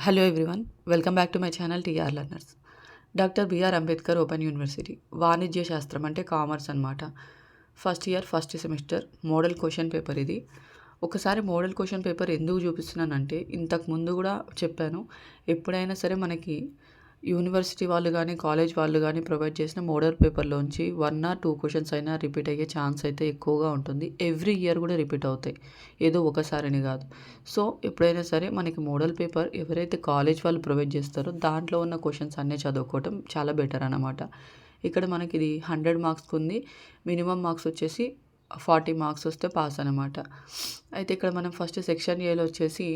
Hello everyone, welcome back to my channel TR learners. Doctor BR Ambedkar open university వాణిజ్య శాస్త్రం అంటే commerce అనమాట. First year first semester model question paper ఇది. ఒకసారి model question paper ఎందుకు చూపిస్తున్నానంటే, ఇంతకు ముందు కూడా చెప్పాను, ఎప్పుడైనా సరే మనకి యూనివర్సిటీ వాళ్ళు కానీ కాలేజ్ వాళ్ళు కానీ ప్రొవైడ్ చేసిన మోడల్ పేపర్లోంచి 1 or 2 క్వశ్చన్స్ అయినా రిపీట్ అయ్యే ఛాన్స్ అయితే ఎక్కువగా ఉంటుంది. ఎవ్రీ ఇయర్ కూడా రిపీట్ అవుతాయి, ఏదో ఒకసారిని కాదు. సో ఎప్పుడైనా సరే మనకి మోడల్ పేపర్ ఎవరైతే కాలేజ్ వాళ్ళు ప్రొవైడ్ చేస్తారో దాంట్లో ఉన్న క్వశ్చన్స్ అన్నీ చదువుకోవటం చాలా బెటర్ అన్నమాట. ఇక్కడ మనకి ఇది 100 మార్క్స్కి ఉంది. మినిమం మార్క్స్ వచ్చేసి 40 మార్క్స్ వస్తే పాస్ అనమాట. అయితే ఇక్కడ మనం ఫస్ట్ సెక్షన్ ఏలో వచ్చేసి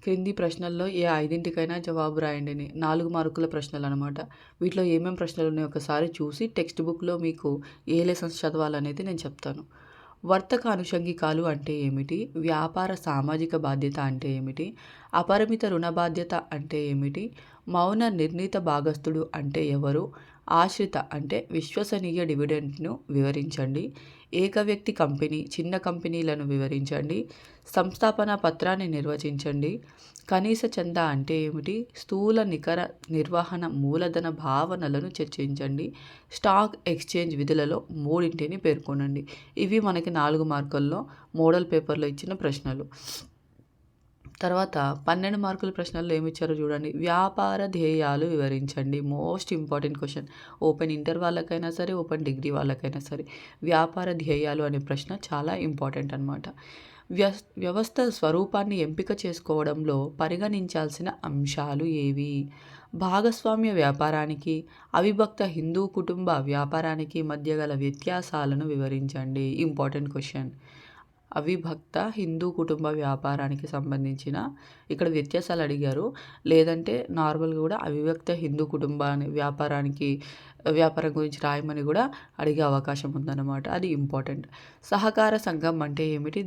క్రింది ప్రశ్నల్లో ఏ 5కైనా జవాబు రాయండి అని 4 మార్కుల ప్రశ్నలు అనమాట. వీటిలో ఏమేమి ప్రశ్నలు ఉన్నాయో ఒకసారి చూసి టెక్స్ట్ బుక్లో మీకు ఏ లెసన్స్ చదవాలనేది నేను చెప్తాను. వర్తక అనుషంగికాలు అంటే ఏమిటి? వ్యాపార సామాజిక బాధ్యత అంటే ఏమిటి? అపరిమిత రుణ బాధ్యత అంటే ఏమిటి? మౌన నిర్ణీత భాగస్థుడు అంటే ఎవరు? ఆశ్రిత అంటే విశ్వసనీయ డివిడెండ్ను వివరించండి. ఏక వ్యక్తి కంపెనీ, చిన్న కంపెనీలను వివరించండి. సంస్థాపన పత్రాన్ని నిర్వచించండి. కనీస చందా అంటే ఏమిటి? స్థూల నికర నిర్వహణ మూలధన భావనలను చర్చించండి. స్టాక్ ఎక్స్చేంజ్ విధులలో 3 పేర్కొనండి. ఇవి మనకి 4 మార్కుల్లో మోడల్ పేపర్లో ఇచ్చిన ప్రశ్నలు. తర్వాత 12 మార్కుల ప్రశ్నల్లో ఏమిచ్చారో చూడండి. వ్యాపార ధ్యేయాలు వివరించండి. Most important question. Open inter వాళ్ళకైనా సరే, ఓపెన్ డిగ్రీ వాళ్ళకైనా సరే వ్యాపార ధ్యేయాలు అనే ప్రశ్న చాలా ఇంపార్టెంట్ అనమాట. వ్యవస్థ స్వరూపాన్ని ఎంపిక చేసుకోవడంలో పరిగణించాల్సిన అంశాలు ఏవి? భాగస్వామ్య వ్యాపారానికి, అవిభక్త హిందూ కుటుంబ వ్యాపారానికి మధ్య గల వ్యత్యాసాలను వివరించండి. Important question. అవిభక్త హిందూ కుటుంబ వ్యాపారానికి సంబంధించిన ఇక్కడ వ్యత్యాసాలు అడిగారు. లేదంటే నార్మల్గా కూడా అవిభక్త హిందూ కుటుంబాన్ని వ్యాపారం గురించి రాయమని కూడా అడిగే అవకాశం ఉందన్నమాట. అది ఇంపార్టెంట్. సహకార సంఘం అంటే ఏమిటి?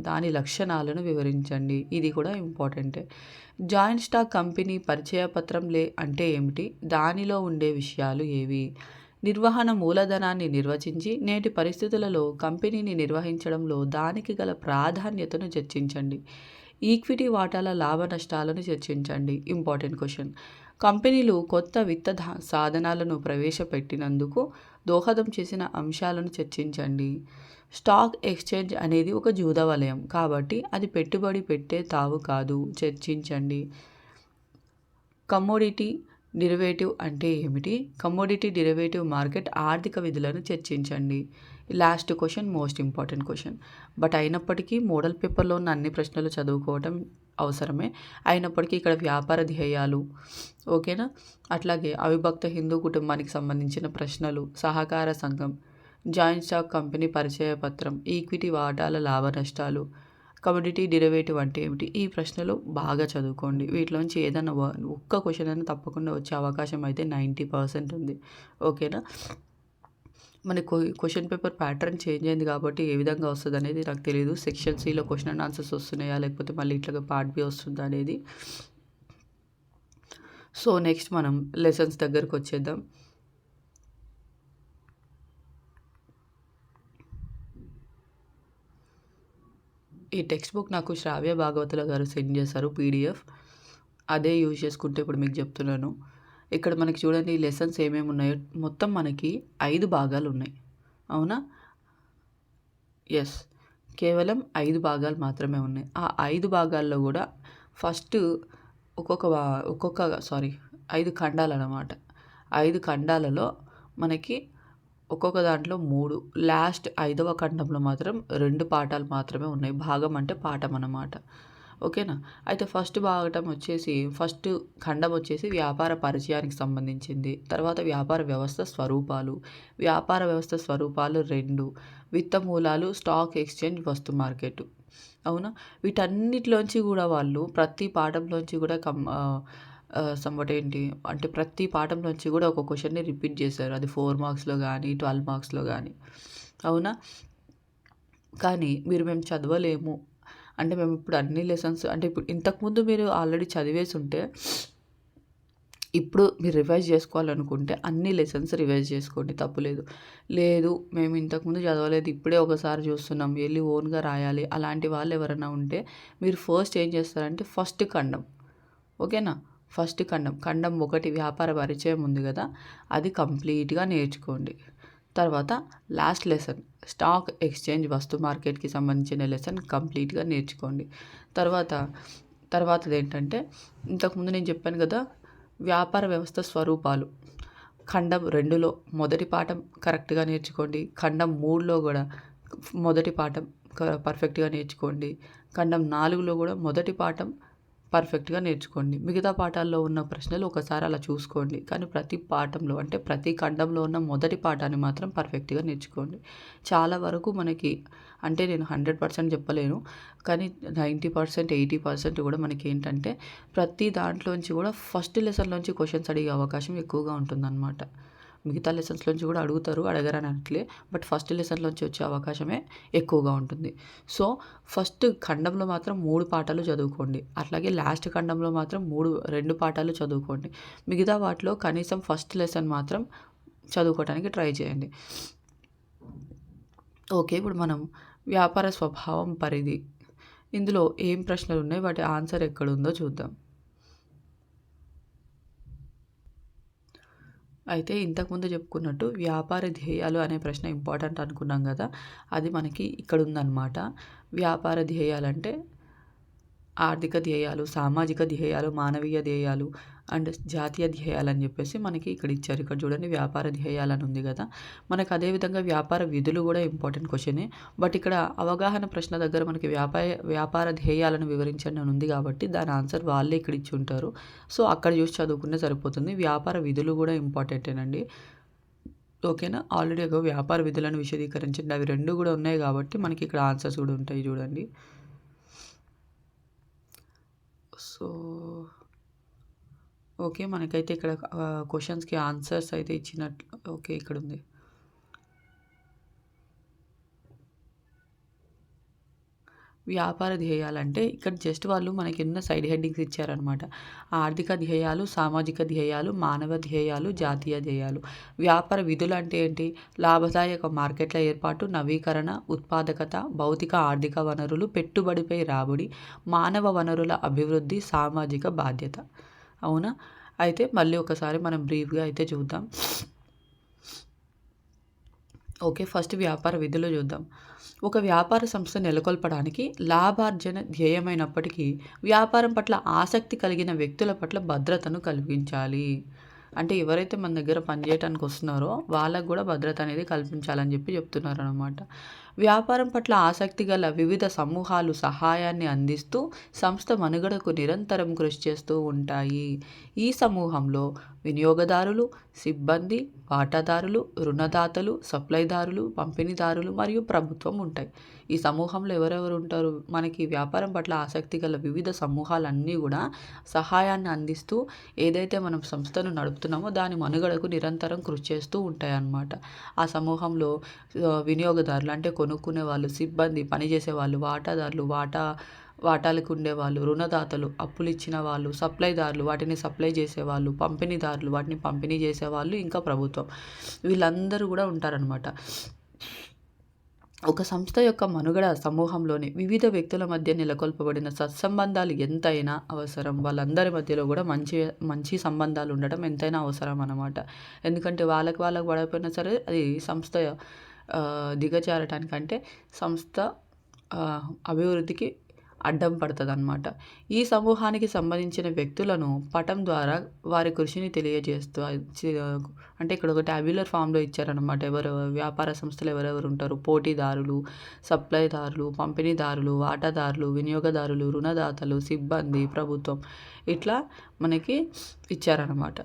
దాని లక్షణాలను వివరించండి. ఇది కూడా ఇంపార్టెంటే. జాయింట్ స్టాక్ కంపెనీ పరిచయ పత్రం అంటే ఏమిటి? దానిలో ఉండే విషయాలు ఏవి? నిర్వహణ మూలధనాన్ని నిర్వచించి నేటి పరిస్థితులలో కంపెనీని నిర్వహించడంలో దానికి గల ప్రాధాన్యతను చర్చించండి. ఈక్విటీ వాటాల లాభ నష్టాలను చర్చించండి. Important question. కంపెనీలు కొత్త విత్త సాధనాలను ప్రవేశపెట్టినందుకు దోహదం చేసిన అంశాలను చర్చించండి. స్టాక్ ఎక్స్చేంజ్ అనేది ఒక జూద వలయం కాబట్టి అది పెట్టుబడి పెట్టే తావు కాదు, చర్చించండి. కమోడిటీ డెరివేటివ్ అంటే ఏమిటి? కమోడిటీ డెరివేటివ్ మార్కెట్ ఆర్థిక విధులను చర్చించండి. Last question most important question. But అయినప్పటికీ మోడల్ పేపర్లో ఉన్న అన్ని ప్రశ్నలు చదువుకోవటం అవసరమే. అయినప్పటికీ ఇక్కడ వ్యాపార ధ్యేయాలు, ఓకేనా, అట్లాగే అవిభక్త హిందూ కుటుంబానికి సంబంధించిన ప్రశ్నలు, సహకార సంఘం, జాయింట్ స్టాక్ కంపెనీ పరిచయ పత్రం, ఈక్విటీ వాటాల లాభ నష్టాలు, కమోడిటీ డెరివేటివ్ అంటే ఏమిటి, ఈ ప్రశ్నలు బాగా చదువుకోండి. వీటిలోంచి ఏదైనా ఒక్క క్వశ్చన్ అయినా తప్పకుండా వచ్చే అవకాశం అయితే 90% ఉంది. ఓకేనా. మన క్వశ్చన్ పేపర్ ప్యాటర్న్ చేంజ్ అయింది కాబట్టి ఏ విధంగా వస్తుంది అనేది నాకు తెలియదు. సెక్షన్ సిలో క్వశ్చన్ అండ్ ఆన్సర్స్ వస్తున్నాయా లేకపోతే మళ్ళీ ఇట్లా పార్ట్ బి వస్తుందా అనేది. సో నెక్స్ట్ మనం లెసన్స్ దగ్గరకు వచ్చేద్దాం. ఈ టెక్స్ట్ బుక్ నాకు శ్రావ్య భాగవతుల గారు సెండ్ చేశారు PDF. అదే యూజ్ చేసుకుంటే ఇప్పుడు మీకు చెప్తున్నాను. ఇక్కడ మనకి చూడండి లెసన్స్ ఏమేమి ఉన్నాయో. మొత్తం మనకి 5 భాగాలు ఉన్నాయి, అవునా? ఎస్, కేవలం 5 భాగాలు మాత్రమే ఉన్నాయి. ఆ 5 భాగాల్లో కూడా ఫస్ట్ 5 ఖండాలు అన్నమాట. 5 ఖండాలలో మనకి ఒక్కొక్క దాంట్లో 3, లాస్ట్ 5వ ఖండంలో మాత్రం 2 పాఠాలు మాత్రమే ఉన్నాయి. భాగం అంటే పాఠం అన్నమాట. ఓకేనా. అయితే ఫస్ట్ ఖండం వచ్చేసి వ్యాపార పరిచయానికి సంబంధించింది. తర్వాత వ్యాపార వ్యవస్థ స్వరూపాలు. వ్యాపార వ్యవస్థ స్వరూపాలు 2. విత్త మూలాలు, స్టాక్ ఎక్స్చేంజ్, వస్తు మార్కెట్. అవునా. వీటన్నిటిలోంచి కూడా వాళ్ళు ప్రతి పాఠంలోంచి కూడా అంటే ప్రతి పాఠంలోంచి కూడా ఒక క్వశ్చన్ని రిపీట్ చేశారు. అది 4 మార్క్స్లో కానీ 12 మార్క్స్లో కానీ, అవునా. కానీ మేము చదవలేము అంటే మేము ఇప్పుడు అన్ని లెసన్స్ అంటే ఇప్పుడు ఇంతకుముందు మీరు ఆల్రెడీ చదివేసి ఉంటే ఇప్పుడు మీరు రివైజ్ చేసుకోవాలనుకుంటే అన్ని లెసన్స్ రివైజ్ చేసుకోండి, తప్పులేదు. లేదు మేము ఇంతకుముందు చదవలేదు, ఇప్పుడే ఒకసారి చూస్తున్నాం, వెళ్ళి ఓన్గా రాయాలి అలాంటి వాళ్ళు ఎవరైనా ఉంటే మీరు ఫస్ట్ ఏం చేస్తారంటే ఫస్ట్ ఖండం, ఓకేనా, ఫస్ట్ ఖండం 1 వ్యాపార పరిచయం ఉంది కదా, అది కంప్లీట్గా నేర్చుకోండి. తర్వాత లాస్ట్ లెసన్ స్టాక్ ఎక్స్చేంజ్ వస్తు మార్కెట్కి సంబంధించిన లెసన్ కంప్లీట్గా నేర్చుకోండి. తర్వాతది ఏంటంటే ఇంతకుముందు నేను చెప్పాను కదా, వ్యాపార వ్యవస్థ స్వరూపాలు ఖండం 2లో మొదటి పాఠం కరెక్ట్గా నేర్చుకోండి. ఖండం 3లో కూడా మొదటి పాఠం పర్ఫెక్ట్గా నేర్చుకోండి. ఖండం 4లో కూడా మొదటి పాఠం పర్ఫెక్ట్గా నేర్చుకోండి. మిగతా పాఠాల్లో ఉన్న ప్రశ్నలు ఒకసారి అలా చూసుకోండి, కానీ ప్రతి పాఠంలో అంటే ప్రతి ఖండంలో ఉన్న మొదటి పాఠాన్ని మాత్రం పర్ఫెక్ట్గా నేర్చుకోండి. చాలా వరకు మనకి అంటే నేను 100% చెప్పలేను, కానీ 90%, 80% కూడా మనకి ఏంటంటే ప్రతి దాంట్లోంచి కూడా ఫస్ట్ లెసన్లోంచి క్వశ్చన్స్ అడిగే అవకాశం ఎక్కువగా ఉంటుందన్నమాట. మిగతా లెసన్స్లోంచి కూడా అడుగుతారు, అడగరని అనట్లే, బట్ ఫస్ట్ లెసన్లోంచి వచ్చే అవకాశమే ఎక్కువగా ఉంటుంది. సో ఫస్ట్ ఖండంలో మాత్రం 3 పాఠాలు చదువుకోండి, అట్లాగే లాస్ట్ ఖండంలో మాత్రం 2 పాఠాలు చదువుకోండి. మిగతా వాటిలో కనీసం ఫస్ట్ లెసన్ మాత్రం చదువుకోవడానికి ట్రై చేయండి. ఓకే, ఇప్పుడు మనం వ్యాపార స్వభావం పరిధి, ఇందులో ఏం ప్రశ్నలు ఉన్నాయి, వాటి ఆన్సర్ ఎక్కడుందో చూద్దాం. అయితే ఇంతకుముందు చెప్పుకున్నట్టు వ్యాపార ధ్యేయాలు అనే ప్రశ్న ఇంపార్టెంట్ అనుకున్నాం కదా, అది మనకి ఇక్కడ ఉందన్నమాట. వ్యాపార ధ్యేయాలంటే ఆర్థిక ధ్యేయాలు, సామాజిక ధ్యేయాలు, మానవీయ ధ్యేయాలు అండ్ జాతీయ ధ్యేయాలు అని చెప్పేసి మనకి ఇక్కడ ఇచ్చారు. ఇక్కడ చూడండి వ్యాపార ధ్యేయాలు అని ఉంది కదా, మనకు అదేవిధంగా వ్యాపార విధులు కూడా ఇంపార్టెంట్ క్వశ్చనే. బట్ ఇక్కడ అవగాహన ప్రశ్న దగ్గర మనకి వ్యాపార ధ్యేయాలను వివరించండి అని ఉంది కాబట్టి దాని ఆన్సర్ వాళ్ళే ఇక్కడ ఇచ్చి ఉంటారు. సో అక్కడ చూసి చదువుకుంటే సరిపోతుంది. వ్యాపార విధులు కూడా ఇంపార్టెంటేనండి, ఓకేనా. ఆల్రెడీ ఒక వ్యాపార విధులను విశదీకరించండి, అవి 2 కూడా ఉన్నాయి కాబట్టి మనకి ఇక్కడ ఆన్సర్స్ కూడా ఉంటాయి చూడండి. సో ఓకే, మనకైతే ఇక్కడ క్వశ్చన్స్కి ఆన్సర్స్ అయితే ఇచ్చినట్లు ఓకే ఇక్కడ ఉంది. వ్యాపార ధ్యేయాలంటే ఇక్కడ జస్ట్ వాళ్ళు మనకి ఎన్నో సైడ్ హెడ్డింగ్స్ ఇచ్చారనమాట. ఆర్థిక ధ్యేయాలు, సామాజిక ధ్యేయాలు, మానవ ధ్యేయాలు, జాతీయ ధ్యేయాలు. వ్యాపార విధులు అంటే ఏంటి? లాభదాయక మార్కెట్ల ఏర్పాటు, నవీకరణ, ఉత్పాదకత, భౌతిక ఆర్థిక వనరులు, పెట్టుబడిపై రాబడి, మానవ వనరుల అభివృద్ధి, సామాజిక బాధ్యత. అవునా? అయితే మళ్ళీ ఒకసారి మనం బ్రీఫ్గా అయితే చూద్దాం. ఓకే, ఫస్ట్ వ్యాపార విధులు చూద్దాం. ఒక వ్యాపార సంస్థ నెలకొల్పడానికి లాభార్జన ధ్యేయమైనప్పటికీ వ్యాపారం పట్ల ఆసక్తి కలిగిన వ్యక్తుల పట్ల భద్రతను కలిగించాలి. అంటే ఎవరైతే మన దగ్గర పనిచేయడానికి వస్తున్నారో వాళ్ళకు కూడా భద్రత అనేది కల్పించాలని చెప్తున్నారు అనమాట. వ్యాపారం పట్ల ఆసక్తి గల వివిధ సమూహాలు సహాయాన్ని అందిస్తూ సంస్థ మనుగడకు నిరంతరం కృషి చేస్తూ ఉంటాయి. ఈ సమూహంలో వినియోగదారులు, సిబ్బంది, వాటాదారులు, రుణదాతలు, సప్లైదారులు, పంపిణీదారులు మరియు ప్రభుత్వం ఉంటాయి. ఈ సమూహంలో ఎవరెవరు ఉంటారు? మనకి వ్యాపారం పట్ల ఆసక్తి గల వివిధ సమూహాలన్నీ కూడా సహాయాన్ని అందిస్తూ ఏదైతే మనం సంస్థను నడుపుతున్నామో దాని మనుగడకు నిరంతరం కృషి చేస్తూ ఉంటాయన్నమాట. ఆ సమూహంలో వినియోగదారులు అంటే కొనుక్కునే వాళ్ళు, సిబ్బంది, పనిచేసే వాళ్ళు, వాటాదారులు, వాటాలకు ఉండేవాళ్ళు, రుణదాతలు, అప్పులు ఇచ్చిన వాళ్ళు, సప్లైదారులు, వాటిని సప్లై చేసేవాళ్ళు, పంపిణీదారులు, వాటిని పంపిణీ చేసేవాళ్ళు, ఇంకా ప్రభుత్వం, వీళ్ళందరూ కూడా ఉంటారనమాట. ఒక సంస్థ యొక్క మనుగడ సమూహంలోని వివిధ వ్యక్తుల మధ్య నెలకొల్పబడిన సత్సంబంధాలు ఎంతైనా అవసరం. వాళ్ళందరి మధ్యలో కూడా మంచి సంబంధాలు ఉండటం ఎంతైనా అవసరం అన్నమాట. ఎందుకంటే వాళ్ళకు పడకపోయినా సరే అది సంస్థ దిగజారటానికి అంటే సంస్థ అభివృద్ధికి అడ్డం పడుతుందన్నమాట. ఈ సమూహానికి సంబంధించిన వ్యక్తులను పటం ద్వారా వారి కృషిని తెలియజేస్తూ అంటే ఇక్కడ ఒక ట్యాబ్యులర్ ఫామ్లో ఇచ్చారనమాట. వ్యాపార సంస్థలు ఎవరెవరు ఉంటారు? పోటీదారులు, సప్లైదారులు, పంపిణీదారులు, వాటాదారులు, వినియోగదారులు, రుణదాతలు, సిబ్బంది, ప్రభుత్వం, ఇట్లా మనకి ఇచ్చారనమాట.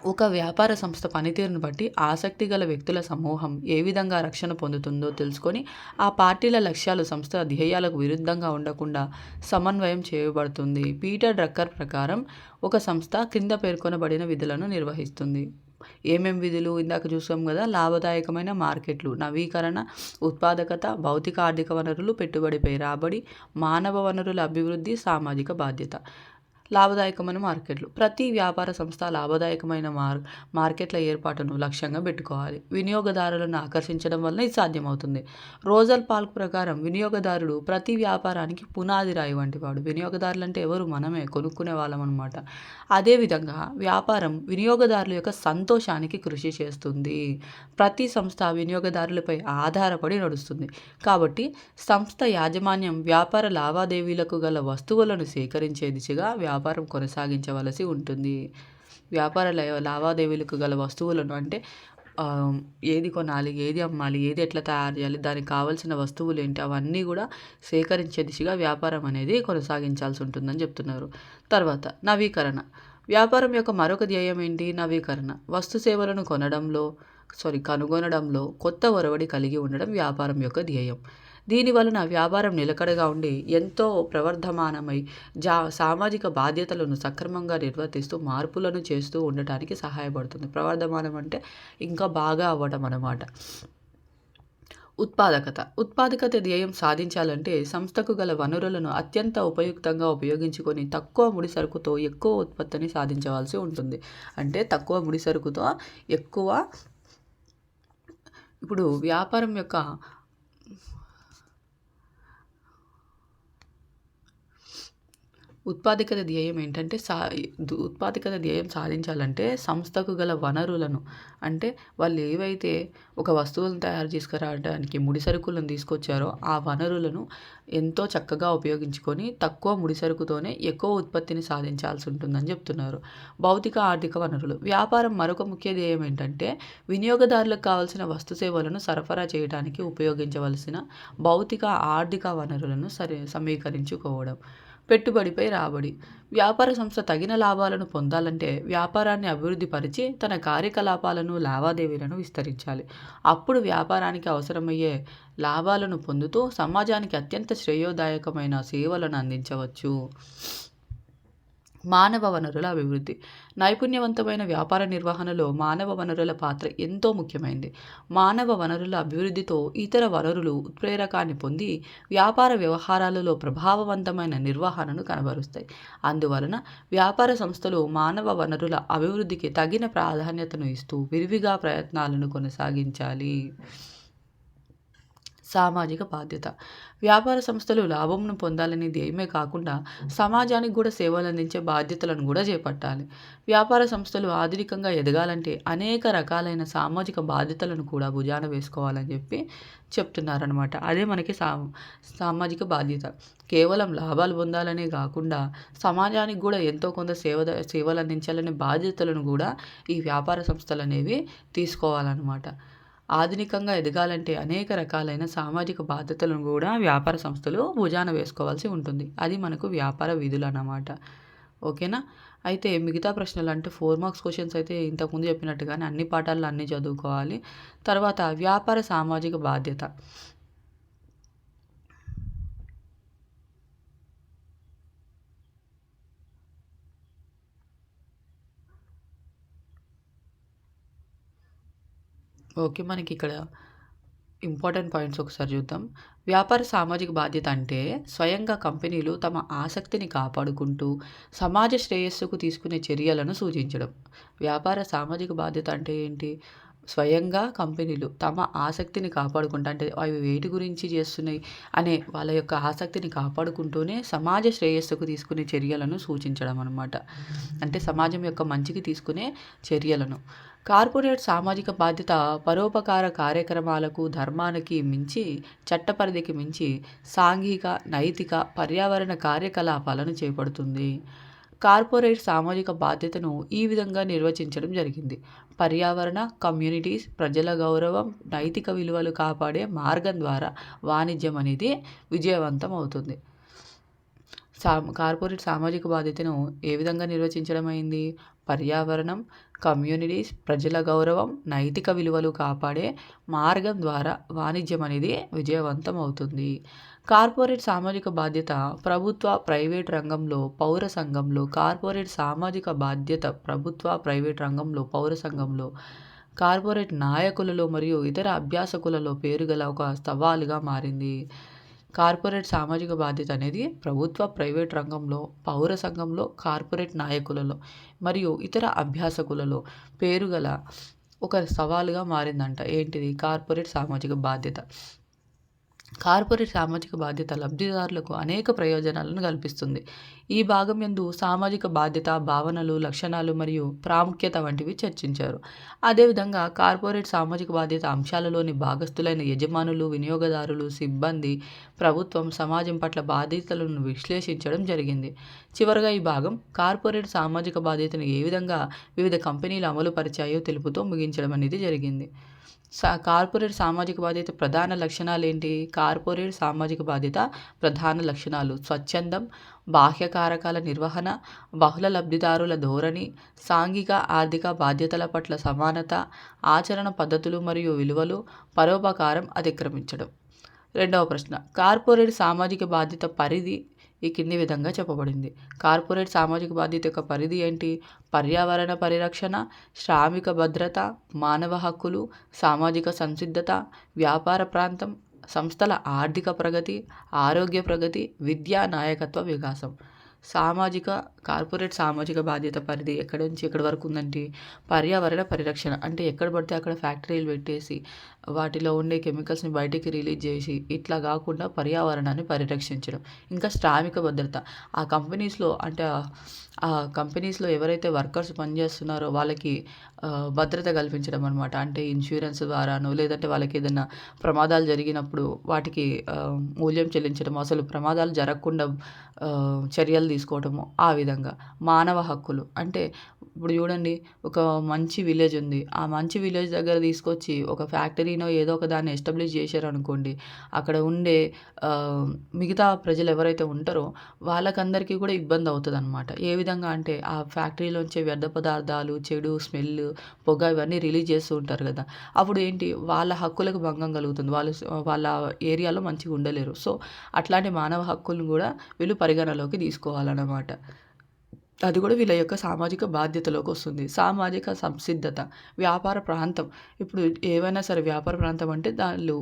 ఒక వ్యాపార సంస్థ పనితీరును బట్టి ఆసక్తి గల వ్యక్తుల సమూహం ఏ విధంగా రక్షణ పొందుతుందో తెలుసుకొని ఆ పార్టీల లక్ష్యాలు సంస్థ ధ్యేయాలకు విరుద్ధంగా ఉండకుండా సమన్వయం చేయబడుతుంది. పీటర్ డ్రక్కర్ ప్రకారం ఒక సంస్థ క్రింద పేర్కొనబడిన విధులను నిర్వహిస్తుంది. ఏమేం విధులు? ఇందాక చూసాం కదా, లాభదాయకమైన మార్కెట్లు, నవీకరణ, ఉత్పాదకత, భౌతిక ఆర్థిక వనరులు, పెట్టుబడిపై రాబడి, మానవ వనరుల అభివృద్ధి, సామాజిక బాధ్యత. లాభదాయకమైన మార్కెట్లు. ప్రతి వ్యాపార సంస్థ లాభదాయకమైన మార్కెట్ల ఏర్పాటును లక్ష్యంగా పెట్టుకోవాలి. వినియోగదారులను ఆకర్షించడం వలన ఇది సాధ్యమవుతుంది. రోజల్ పాల్క్ ప్రకారం వినియోగదారుడు ప్రతి వ్యాపారానికి పునాది రాయి వంటివాడు. వినియోగదారులు అంటే ఎవరు? మనమే, కొనుక్కునే వాళ్ళం అనమాట. అదేవిధంగా వ్యాపారం వినియోగదారుల యొక్క సంతోషానికి కృషి చేస్తుంది. ప్రతి సంస్థ వినియోగదారులపై ఆధారపడి నడుస్తుంది. కాబట్టి సంస్థ యాజమాన్యం వ్యాపార లావాదేవీలకు గల వస్తువులను సేకరించే దిశగా వ్యాపారం కొనసాగించవలసి ఉంటుంది. వ్యాపార లావాదేవీలకు గల వస్తువులను అంటే ఏది కొనాలి, ఏది అమ్మాలి, ఏది ఎట్లా తయారు చేయాలి, దానికి కావాల్సిన వస్తువులు ఏంటి, అవన్నీ కూడా సేకరించే దిశగా వ్యాపారం అనేది కొనసాగించాల్సి ఉంటుందని చెప్తున్నారు. తర్వాత నవీకరణ. వ్యాపారం యొక్క మరొక ధ్యేయం ఏంటి? నవీకరణ. వస్తు సేవలను కనుగొనడంలో కొత్త ఒరవడి కలిగి ఉండడం వ్యాపారం యొక్క ధ్యేయం. దీని వలన వ్యాపారం నిలకడగా ఉండి ఎంతో ప్రవర్ధమానమై సామాజిక బాధ్యతలను సక్రమంగా నిర్వర్తిస్తూ మార్పులను చేస్తూ ఉండటానికి సహాయపడుతుంది. ప్రవర్ధమానం అంటే ఇంకా బాగా అవ్వడం అన్నమాట. ఉత్పాదకత ధ్యేయం సాధించాలంటే సంస్థకు గల వనరులను అత్యంత ఉపయుక్తంగా ఉపయోగించుకొని తక్కువ ముడి సరుకుతో ఎక్కువ ఉత్పత్తిని సాధించవలసి ఉంటుంది. అంటే తక్కువ ముడి సరుకుతో ఎక్కువ. ఇప్పుడు వ్యాపారం యొక్క ఉత్పాదకత ధ్యేయం ఏంటంటే ఉత్పాదకత ధ్యేయం సాధించాలంటే సంస్థకు గల వనరులను, అంటే వాళ్ళు ఏవైతే ఒక వస్తువులను తయారు చేసుకురావడానికి ముడి సరుకులను తీసుకొచ్చారో ఆ వనరులను ఎంతో చక్కగా ఉపయోగించుకొని తక్కువ ముడి సరుకుతోనే ఎక్కువ ఉత్పత్తిని సాధించాల్సి ఉంటుందని చెప్తున్నారు. భౌతిక ఆర్థిక వనరులు. వ్యాపారం మరొక ముఖ్య ధ్యేయం ఏంటంటే వినియోగదారులకు కావాల్సిన వస్తు సేవలను సరఫరా చేయడానికి ఉపయోగించవలసిన భౌతిక ఆర్థిక వనరులను సమీకరించుకోవడం. పెట్టుబడిపై రాబడి. వ్యాపార సంస్థ తగిన లాభాలను పొందాలంటే వ్యాపారాన్ని అభివృద్ధి పరిచి తన కార్యకలాపాలను, లావాదేవీలను విస్తరించాలి. అప్పుడు వ్యాపారానికి అవసరమయ్యే లాభాలను పొందుతూ సమాజానికి అత్యంత శ్రేయోదాయకమైన సేవలను అందించవచ్చు. మానవ వనరుల అభివృద్ధి. నైపుణ్యవంతమైన వ్యాపార నిర్వహణలో మానవ వనరుల పాత్ర ఎంతో ముఖ్యమైనది. మానవ వనరుల అభివృద్ధితో ఇతర వనరులు ఉత్ప్రేరకాన్ని పొంది వ్యాపార వ్యవహారాలలో ప్రభావవంతమైన నిర్వహణను కనబరుస్తాయి. అందువలన వ్యాపార సంస్థలు మానవ వనరుల అభివృద్ధికి తగిన ప్రాధాన్యతను ఇస్తూ విరివిగా ప్రయత్నాలను కొనసాగించాలి. సామాజిక బాధ్యత. వ్యాపార సంస్థలు లాభంను పొందాలని ధ్యేయమే కాకుండా సమాజానికి కూడా సేవలు అందించే బాధ్యతలను కూడా చేపట్టాలి. వ్యాపార సంస్థలు ఆధునికంగా ఎదగాలంటే అనేక రకాలైన సామాజిక బాధ్యతలను కూడా భుజాన వేసుకోవాలని చెప్పి చెప్తున్నారనమాట. అదే మనకి సామాజిక బాధ్యత. కేవలం లాభాలు పొందాలనే కాకుండా సమాజానికి కూడా ఎంతో కొంత సేవలు అందించాలనే బాధ్యతలను కూడా ఈ వ్యాపార సంస్థలు అనేవి తీసుకోవాలన్నమాట. ఆధునికంగా ఎదగాలంటే అనేక రకాలైన సామాజిక బాధ్యతలను కూడా వ్యాపార సంస్థలు భుజాన వేసుకోవాల్సి ఉంటుంది. అది మనకు వ్యాపార విధులు అన్నమాట. ఓకేనా? అయితే మిగతా ప్రశ్నలు అంటే 4 మార్క్స్ క్వశ్చన్స్ అయితే ఇంతకుముందు చెప్పినట్టుగానే అన్ని పాఠాల్లో అన్నీ చదువుకోవాలి. తర్వాత వ్యాపార సామాజిక బాధ్యత. ఓకే, మనకి ఇక్కడ ఇంపార్టెంట్ పాయింట్స్ ఒకసారి చూద్దాం. వ్యాపార సామాజిక బాధ్యత అంటే స్వయంగా కంపెనీలు తమ ఆసక్తిని కాపాడుకుంటూ సమాజ శ్రేయస్సుకు తీసుకునే చర్యలను సూచించడం. వ్యాపార సామాజిక బాధ్యత అంటే ఏంటి? స్వయంగా కంపెనీలు తమ ఆసక్తిని కాపాడుకుంటూ, అంటే అవి వేటి గురించి చేస్తున్నాయి అనే వాళ్ళ యొక్క ఆసక్తిని కాపాడుకుంటూనే సమాజ శ్రేయస్సుకు తీసుకునే చర్యలను సూచించడం అన్నమాట. అంటే సమాజం యొక్క మంచికి తీసుకునే చర్యలను. కార్పొరేట్ సామాజిక బాధ్యత పరోపకార కార్యక్రమాలకు, ధర్మానికి మించి, చట్టపరిధికి మించి సాంఘిక, నైతిక, పర్యావరణ కార్యకలాపాలను చేపడుతుంది. కార్పొరేట్ సామాజిక బాధ్యతను ఈ విధంగా నిర్వచించడం జరిగింది. పర్యావరణ, కమ్యూనిటీస్, ప్రజల గౌరవం, నైతిక విలువలు కాపాడే మార్గం ద్వారా వాణిజ్యం అనేది విజయవంతం అవుతుంది. కార్పొరేట్ సామాజిక బాధ్యతను ఏ విధంగా నిర్వచించడం అయింది? పర్యావరణం, కమ్యూనిటీస్, ప్రజల గౌరవం, నైతిక విలువలు కాపాడే మార్గం ద్వారా వాణిజ్యం అనేది విజయవంతం అవుతుంది. కార్పొరేట్ సామాజిక బాధ్యత ప్రభుత్వ, ప్రైవేట్ రంగంలో, పౌర సంఘంలో. కార్పొరేట్ సామాజిక బాధ్యత ప్రభుత్వ, ప్రైవేట్ రంగంలో, పౌర సంఘంలో, కార్పొరేట్ నాయకులలో మరియు ఇతర అభ్యాసకులలో పేరుగల ఒక సవాలుగా మారింది. కార్పొరేట్ సామాజిక బాధ్యత అనేది ప్రభుత్వ, ప్రైవేట్ రంగంలో, పౌర సంఘంలో, కార్పొరేట్ నాయకులలో మరియు ఇతర అభ్యాసకులలో పేరుగల ఒక సవాలుగా మారిందంట. ఏంటిది? కార్పొరేట్ సామాజిక బాధ్యత. కార్పొరేట్ సామాజిక బాధ్యత లబ్ధిదారులకు అనేక ప్రయోజనాలను కల్పిస్తుంది. ఈ భాగం యందు సామాజిక బాధ్యత భావనలు, లక్షణాలు మరియు ప్రాముఖ్యత వంటివి చర్చించారు. అదేవిధంగా కార్పొరేట్ సామాజిక బాధ్యత అంశాలలోని భాగస్థులైన యజమానులు, వినియోగదారులు, సిబ్బంది, ప్రభుత్వం, సమాజం పట్ల బాధ్యతలను విశ్లేషించడం జరిగింది. చివరగా ఈ భాగం కార్పొరేట్ సామాజిక బాధ్యతను ఏ విధంగా వివిధ కంపెనీలు అమలు పరిచాయో తెలుపుతూ ముగించడం అనేది జరిగింది. కార్పొరేట్ సామాజిక బాధ్యత ప్రధాన లక్షణాలు ఏంటి? కార్పొరేట్ సామాజిక బాధ్యత ప్రధాన లక్షణాలు: స్వచ్ఛందం, బాహ్య కారకాల నిర్వహణ, బహుళ లబ్ధిదారుల ధోరణి, సాంఘిక ఆర్థిక బాధ్యతల పట్ల సమానత, ఆచరణ పద్ధతులు మరియు విలువలు, పరోపకారం, అతిక్రమించడం. రెండవ ప్రశ్న, కార్పొరేట్ సామాజిక బాధ్యత పరిధి ఈ కింది విధంగా చెప్పబడింది. కార్పొరేట్ సామాజిక బాధ్యత యొక్క పరిధి ఏంటి? పర్యావరణ పరిరక్షణ, శ్రామిక భద్రత, మానవ హక్కులు, సామాజిక సంసిద్ధత, వ్యాపార ప్రాంతం, సంస్థల ఆర్థిక ప్రగతి, ఆరోగ్య ప్రగతి, విద్యా నాయకత్వ వికాసం. కార్పొరేట్ సామాజిక బాధ్యత పరిధి ఎక్కడి నుంచి ఎక్కడి వరకు ఉందంటే పర్యావరణ పరిరక్షణ, అంటే ఎక్కడ పడితే అక్కడ ఫ్యాక్టరీలు పెట్టేసి వాటిలో ఉండే కెమికల్స్ని బయటికి రిలీజ్ చేసి ఇట్లా కాకుండా పర్యావరణాన్ని పరిరక్షించడం. ఇంకా శ్రామిక భద్రత, ఆ కంపెనీస్లో అంటే ఆ కంపెనీస్లో ఎవరైతే వర్కర్స్ పనిచేస్తున్నారో వాళ్ళకి భద్రత కల్పించడం అనమాట. అంటే ఇన్సూరెన్స్ ద్వారానో లేదంటే వాళ్ళకి ఏదైనా ప్రమాదాలు జరిగినప్పుడు వాటికి మూల్యం చెల్లించడం, అసలు ప్రమాదాలు జరగకుండా చర్యలు తీసుకోవటము. ఆ విధంగా మానవ హక్కులు అంటే ఇప్పుడు చూడండి, ఒక మంచి విలేజ్ ఉంది, ఆ మంచి విలేజ్ దగ్గర తీసుకొచ్చి ఒక ఫ్యాక్టరీనో ఏదో ఒక దాన్ని ఎస్టాబ్లిష్ చేశారనుకోండి, అక్కడ ఉండే మిగతా ప్రజలు ఎవరైతే ఉంటారో వాళ్ళకందరికీ కూడా ఇబ్బంది అవుతుంది అనమాట. ఏ విధంగా అంటే ఆ ఫ్యాక్టరీలోంచే వ్యర్థ పదార్థాలు, చెడు స్మెల్, పొగ ఇవన్నీ రిలీజ్ చేస్తూ ఉంటారు కదా. అప్పుడు ఏంటి, వాళ్ళ హక్కులకు భంగం కలుగుతుంది, వాళ్ళ ఏరియాలో మంచిగా ఉండలేరు. సో అట్లాంటి మానవ హక్కులను కూడా వీళ్ళు పరిగణలోకి తీసుకోవాలన్నమాట. అది కూడా వీళ్ళ యొక్క సామాజిక బాధ్యతలోకి వస్తుంది. సామాజిక సంసిద్ధత, వ్యాపార ప్రాంతం. ఇప్పుడు ఏవైనా సరే వ్యాపార ప్రాంతం అంటే దానిలో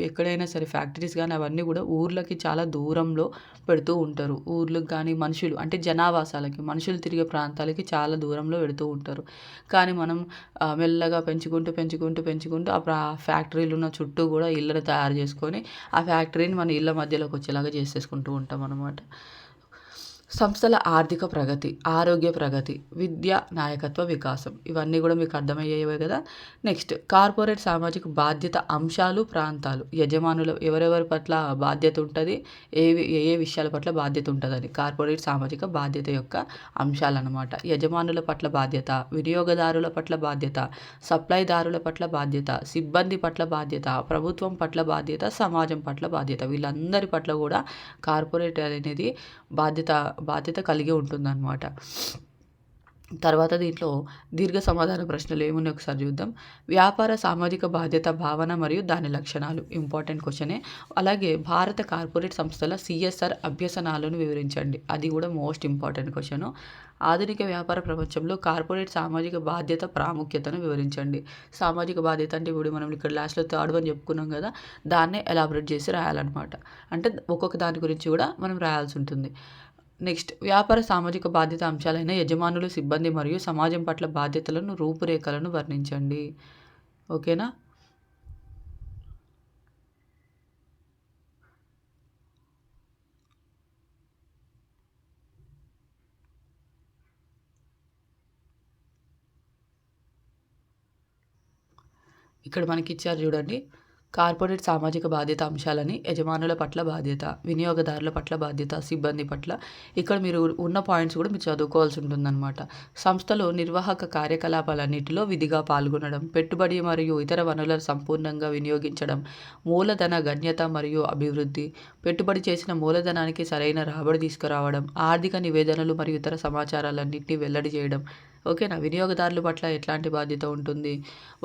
ఎక్కడైనా సరే ఫ్యాక్టరీస్ కానీ అవన్నీ కూడా ఊర్లకి చాలా దూరంలో పెడుతూ ఉంటారు. ఊర్లకు కానీ మనుషులు అంటే జనావాసాలకి, మనుషులు తిరిగే ప్రాంతాలకి చాలా దూరంలో పెడుతూ ఉంటారు. కానీ మనం మెల్లగా పెంచుకుంటూ ఆ ఫ్యాక్టరీలు ఉన్న చుట్టూ కూడా ఇళ్ళని తయారు చేసుకొని ఆ ఫ్యాక్టరీని మన ఇళ్ళ మధ్యలోకి వచ్చేలాగా చేసేసుకుంటూ ఉంటాం అన్నమాట. సంస్థల ఆర్థిక ప్రగతి, ఆరోగ్య ప్రగతి, విద్య నాయకత్వ వికాసం. ఇవన్నీ కూడా మీకు అర్థమయ్యేవే కదా. నెక్స్ట్, కార్పొరేట్ సామాజిక బాధ్యత అంశాలు, ప్రాంతాలు. యజమానులు ఎవరెవరి పట్ల బాధ్యత ఉంటుంది, ఏ విషయాల పట్ల బాధ్యత ఉంటుందని. కార్పొరేట్ సామాజిక బాధ్యత యొక్క అంశాలు అన్నమాట. యజమానుల పట్ల బాధ్యత, వినియోగదారుల పట్ల బాధ్యత, సప్లైదారుల పట్ల బాధ్యత, సిబ్బంది పట్ల బాధ్యత, ప్రభుత్వం పట్ల బాధ్యత, సమాజం పట్ల బాధ్యత. వీళ్ళందరి పట్ల కూడా కార్పొరేట్ అనేది బాధ్యత కలిగి ఉంటుందన్నమాట. తర్వాత దీంట్లో దీర్ఘ సమాధాన ప్రశ్నలు ఏమున్నాయి ఒకసారి చూద్దాం. వ్యాపార సామాజిక బాధ్యత భావన మరియు దాని లక్షణాలు ఇంపార్టెంట్ క్వశ్చనే. అలాగే భారత కార్పొరేట్ సంస్థల CSR అభ్యసనాలను వివరించండి. అది కూడా మోస్ట్ ఇంపార్టెంట్ క్వశ్చన్. ఆధునిక వ్యాపార ప్రపంచంలో కార్పొరేట్ సామాజిక బాధ్యత ప్రాముఖ్యతను వివరించండి. సామాజిక బాధ్యత అంటే ఇప్పుడు మనం ఇక్కడ లాస్ట్లో థర్డ్ వన్ చెప్పుకున్నాం కదా, దాన్నే ఎలాబరేట్ చేసి రాయాలన్నమాట. అంటే ఒక్కొక్క దాని గురించి కూడా మనం రాయాల్సి ఉంటుంది. నెక్స్ట్, వ్యాపార సామాజిక బాధ్యత అంశాలైన యజమానులు, సిబ్బంది మరియు సమాజం పట్ల బాధ్యతలను రూపురేఖలను వర్ణించండి. ఓకేనా. ఇక్కడ మనకి ఇచ్చారు చూడండి, కార్పొరేట్ సామాజిక బాధ్యత అంశాలని: యజమానుల పట్ల బాధ్యత, వినియోగదారుల పట్ల బాధ్యత, సిబ్బంది పట్ల. ఇక్కడ మీరు ఉన్న పాయింట్స్ కూడా మీరు చదువుకోవాల్సి ఉంటుందన్నమాట. సంస్థలో నిర్వాహక కార్యకలాపాలన్నిటిలో విధిగా పాల్గొనడం, పెట్టుబడి మరియు ఇతర వనరులను సంపూర్ణంగా వినియోగించడం, మూలధన గణ్యత మరియు అభివృద్ధి, పెట్టుబడి చేసిన మూలధనానికి సరైన రాబడి తీసుకురావడం, ఆర్థిక నివేదికలు మరియు ఇతర సమాచారాలన్నింటినీ వెల్లడి చేయడం, ఓకేనా. వినియోగదారుల పట్ల ఎట్లాంటి బాధ్యత ఉంటుంది.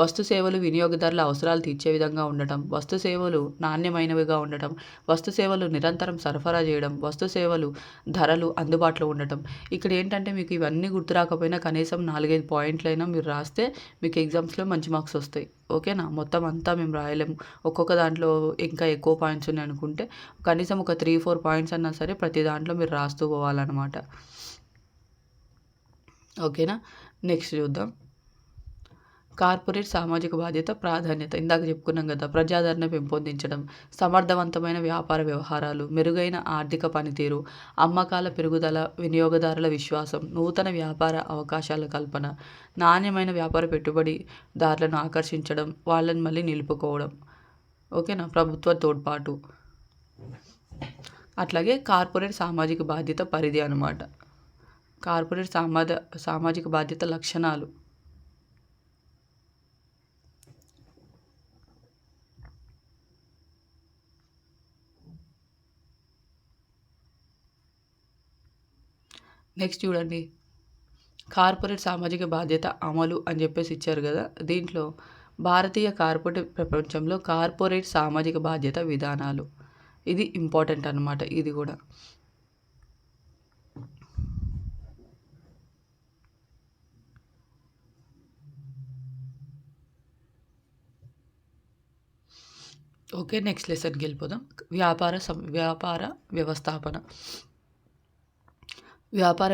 వస్తు సేవలు వినియోగదారుల అవసరాలు తీర్చే విధంగా ఉండటం, వస్తు సేవలు నాణ్యమైనవిగా ఉండటం, వస్తు సేవలు నిరంతరం సరఫరా చేయడం, వస్తు సేవలు ధరలు అందుబాటులో ఉండటం. ఇక్కడ ఏంటంటే మీకు ఇవన్నీ గుర్తు రాకపోయినా కనీసం 4, 5 పాయింట్లైనా మీరు రాస్తే మీకు ఎగ్జామ్స్లో మంచి మార్క్స్ వస్తాయి. ఓకేనా. మొత్తం అంతా మేము రాయలేము. ఒక్కొక్క దాంట్లో ఇంకా ఎక్కువ పాయింట్స్ ఉన్నాయి అనుకుంటే కనీసం ఒక 3, 4 పాయింట్స్ అన్నా సరే ప్రతి దాంట్లో మీరు రాస్తూ పోవాలన్నమాట. ఓకేనా. నెక్స్ట్ చూద్దాం. కార్పొరేట్ సామాజిక బాధ్యత ప్రాధాన్యత. ఇందాక చెప్పుకున్నాం కదా. ప్రజాదరణ పెంపొందించడం, సమర్థవంతమైన వ్యాపార వ్యవహారాలు, మెరుగైన ఆర్థిక పనితీరు, అమ్మకాల పెరుగుదల, వినియోగదారుల విశ్వాసం, నూతన వ్యాపార అవకాశాల కల్పన, నాణ్యమైన వ్యాపార పెట్టుబడిదారులను ఆకర్షించడం, వాళ్ళని మళ్ళీ నిలుపుకోవడం. ఓకేనా. ప్రభుత్వ తోడ్పాటు. అట్లాగే కార్పొరేట్ సామాజిక బాధ్యత పరిధి అనమాట. కార్పొరేట్ సామాజిక బాధ్యత లక్షణాలు. నెక్స్ట్ చూడండి. కార్పొరేట్ సామాజిక బాధ్యత అమలు అని చెప్పేసి ఇచ్చారు కదా. దీంట్లో భారతీయ కార్పొరేట్ ప్రపంచంలో కార్పొరేట్ సామాజిక బాధ్యత విధానాలు. ఇది ఇంపార్టెంట్ అన్నమాట. ఇది కూడా ఓకే. నెక్స్ట్ లెసన్కి వెళ్ళిపోదాం. వ్యాపార వ్యవస్థాపన. వ్యాపార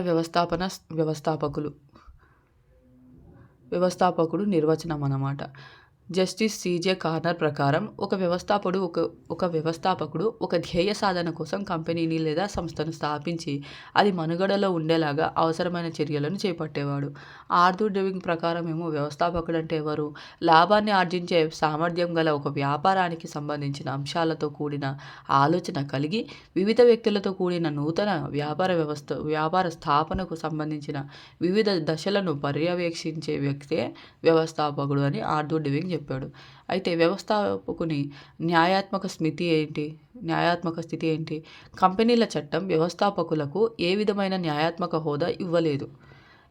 వ్యవస్థాపకుడు నిర్వచనం అన్నమాట. జస్టిస్ సిజే కార్నర్ ప్రకారం ఒక వ్యవస్థాపకుడు ఒక ధ్యేయ సాధన కోసం కంపెనీని లేదా సంస్థను స్థాపించి అది మనుగడలో ఉండేలాగా అవసరమైన చర్యలను చేపట్టేవాడు. ఆర్థర్ డెవింగ్ ప్రకారం ఏమో వ్యవస్థాపకుడు అంటే ఎవరు? లాభాన్ని ఆర్జించే సామర్థ్యం గల ఒక వ్యాపారానికి సంబంధించిన అంశాలతో కూడిన ఆలోచన కలిగి వివిధ వ్యక్తులతో కూడిన నూతన వ్యాపార స్థాపనకు సంబంధించిన వివిధ దశలను పర్యవేక్షించే వ్యక్తే వ్యవస్థాపకుడు అని ఆర్థర్ డెవింగ్ చెప్పాడు. అయితే వ్యవస్థాపకుని న్యాయాత్మక స్థితి ఏంటి? కంపెనీల చట్టం వ్యవస్థాపకులకు ఏ విధమైన న్యాయాత్మక హోదా ఇవ్వలేదు.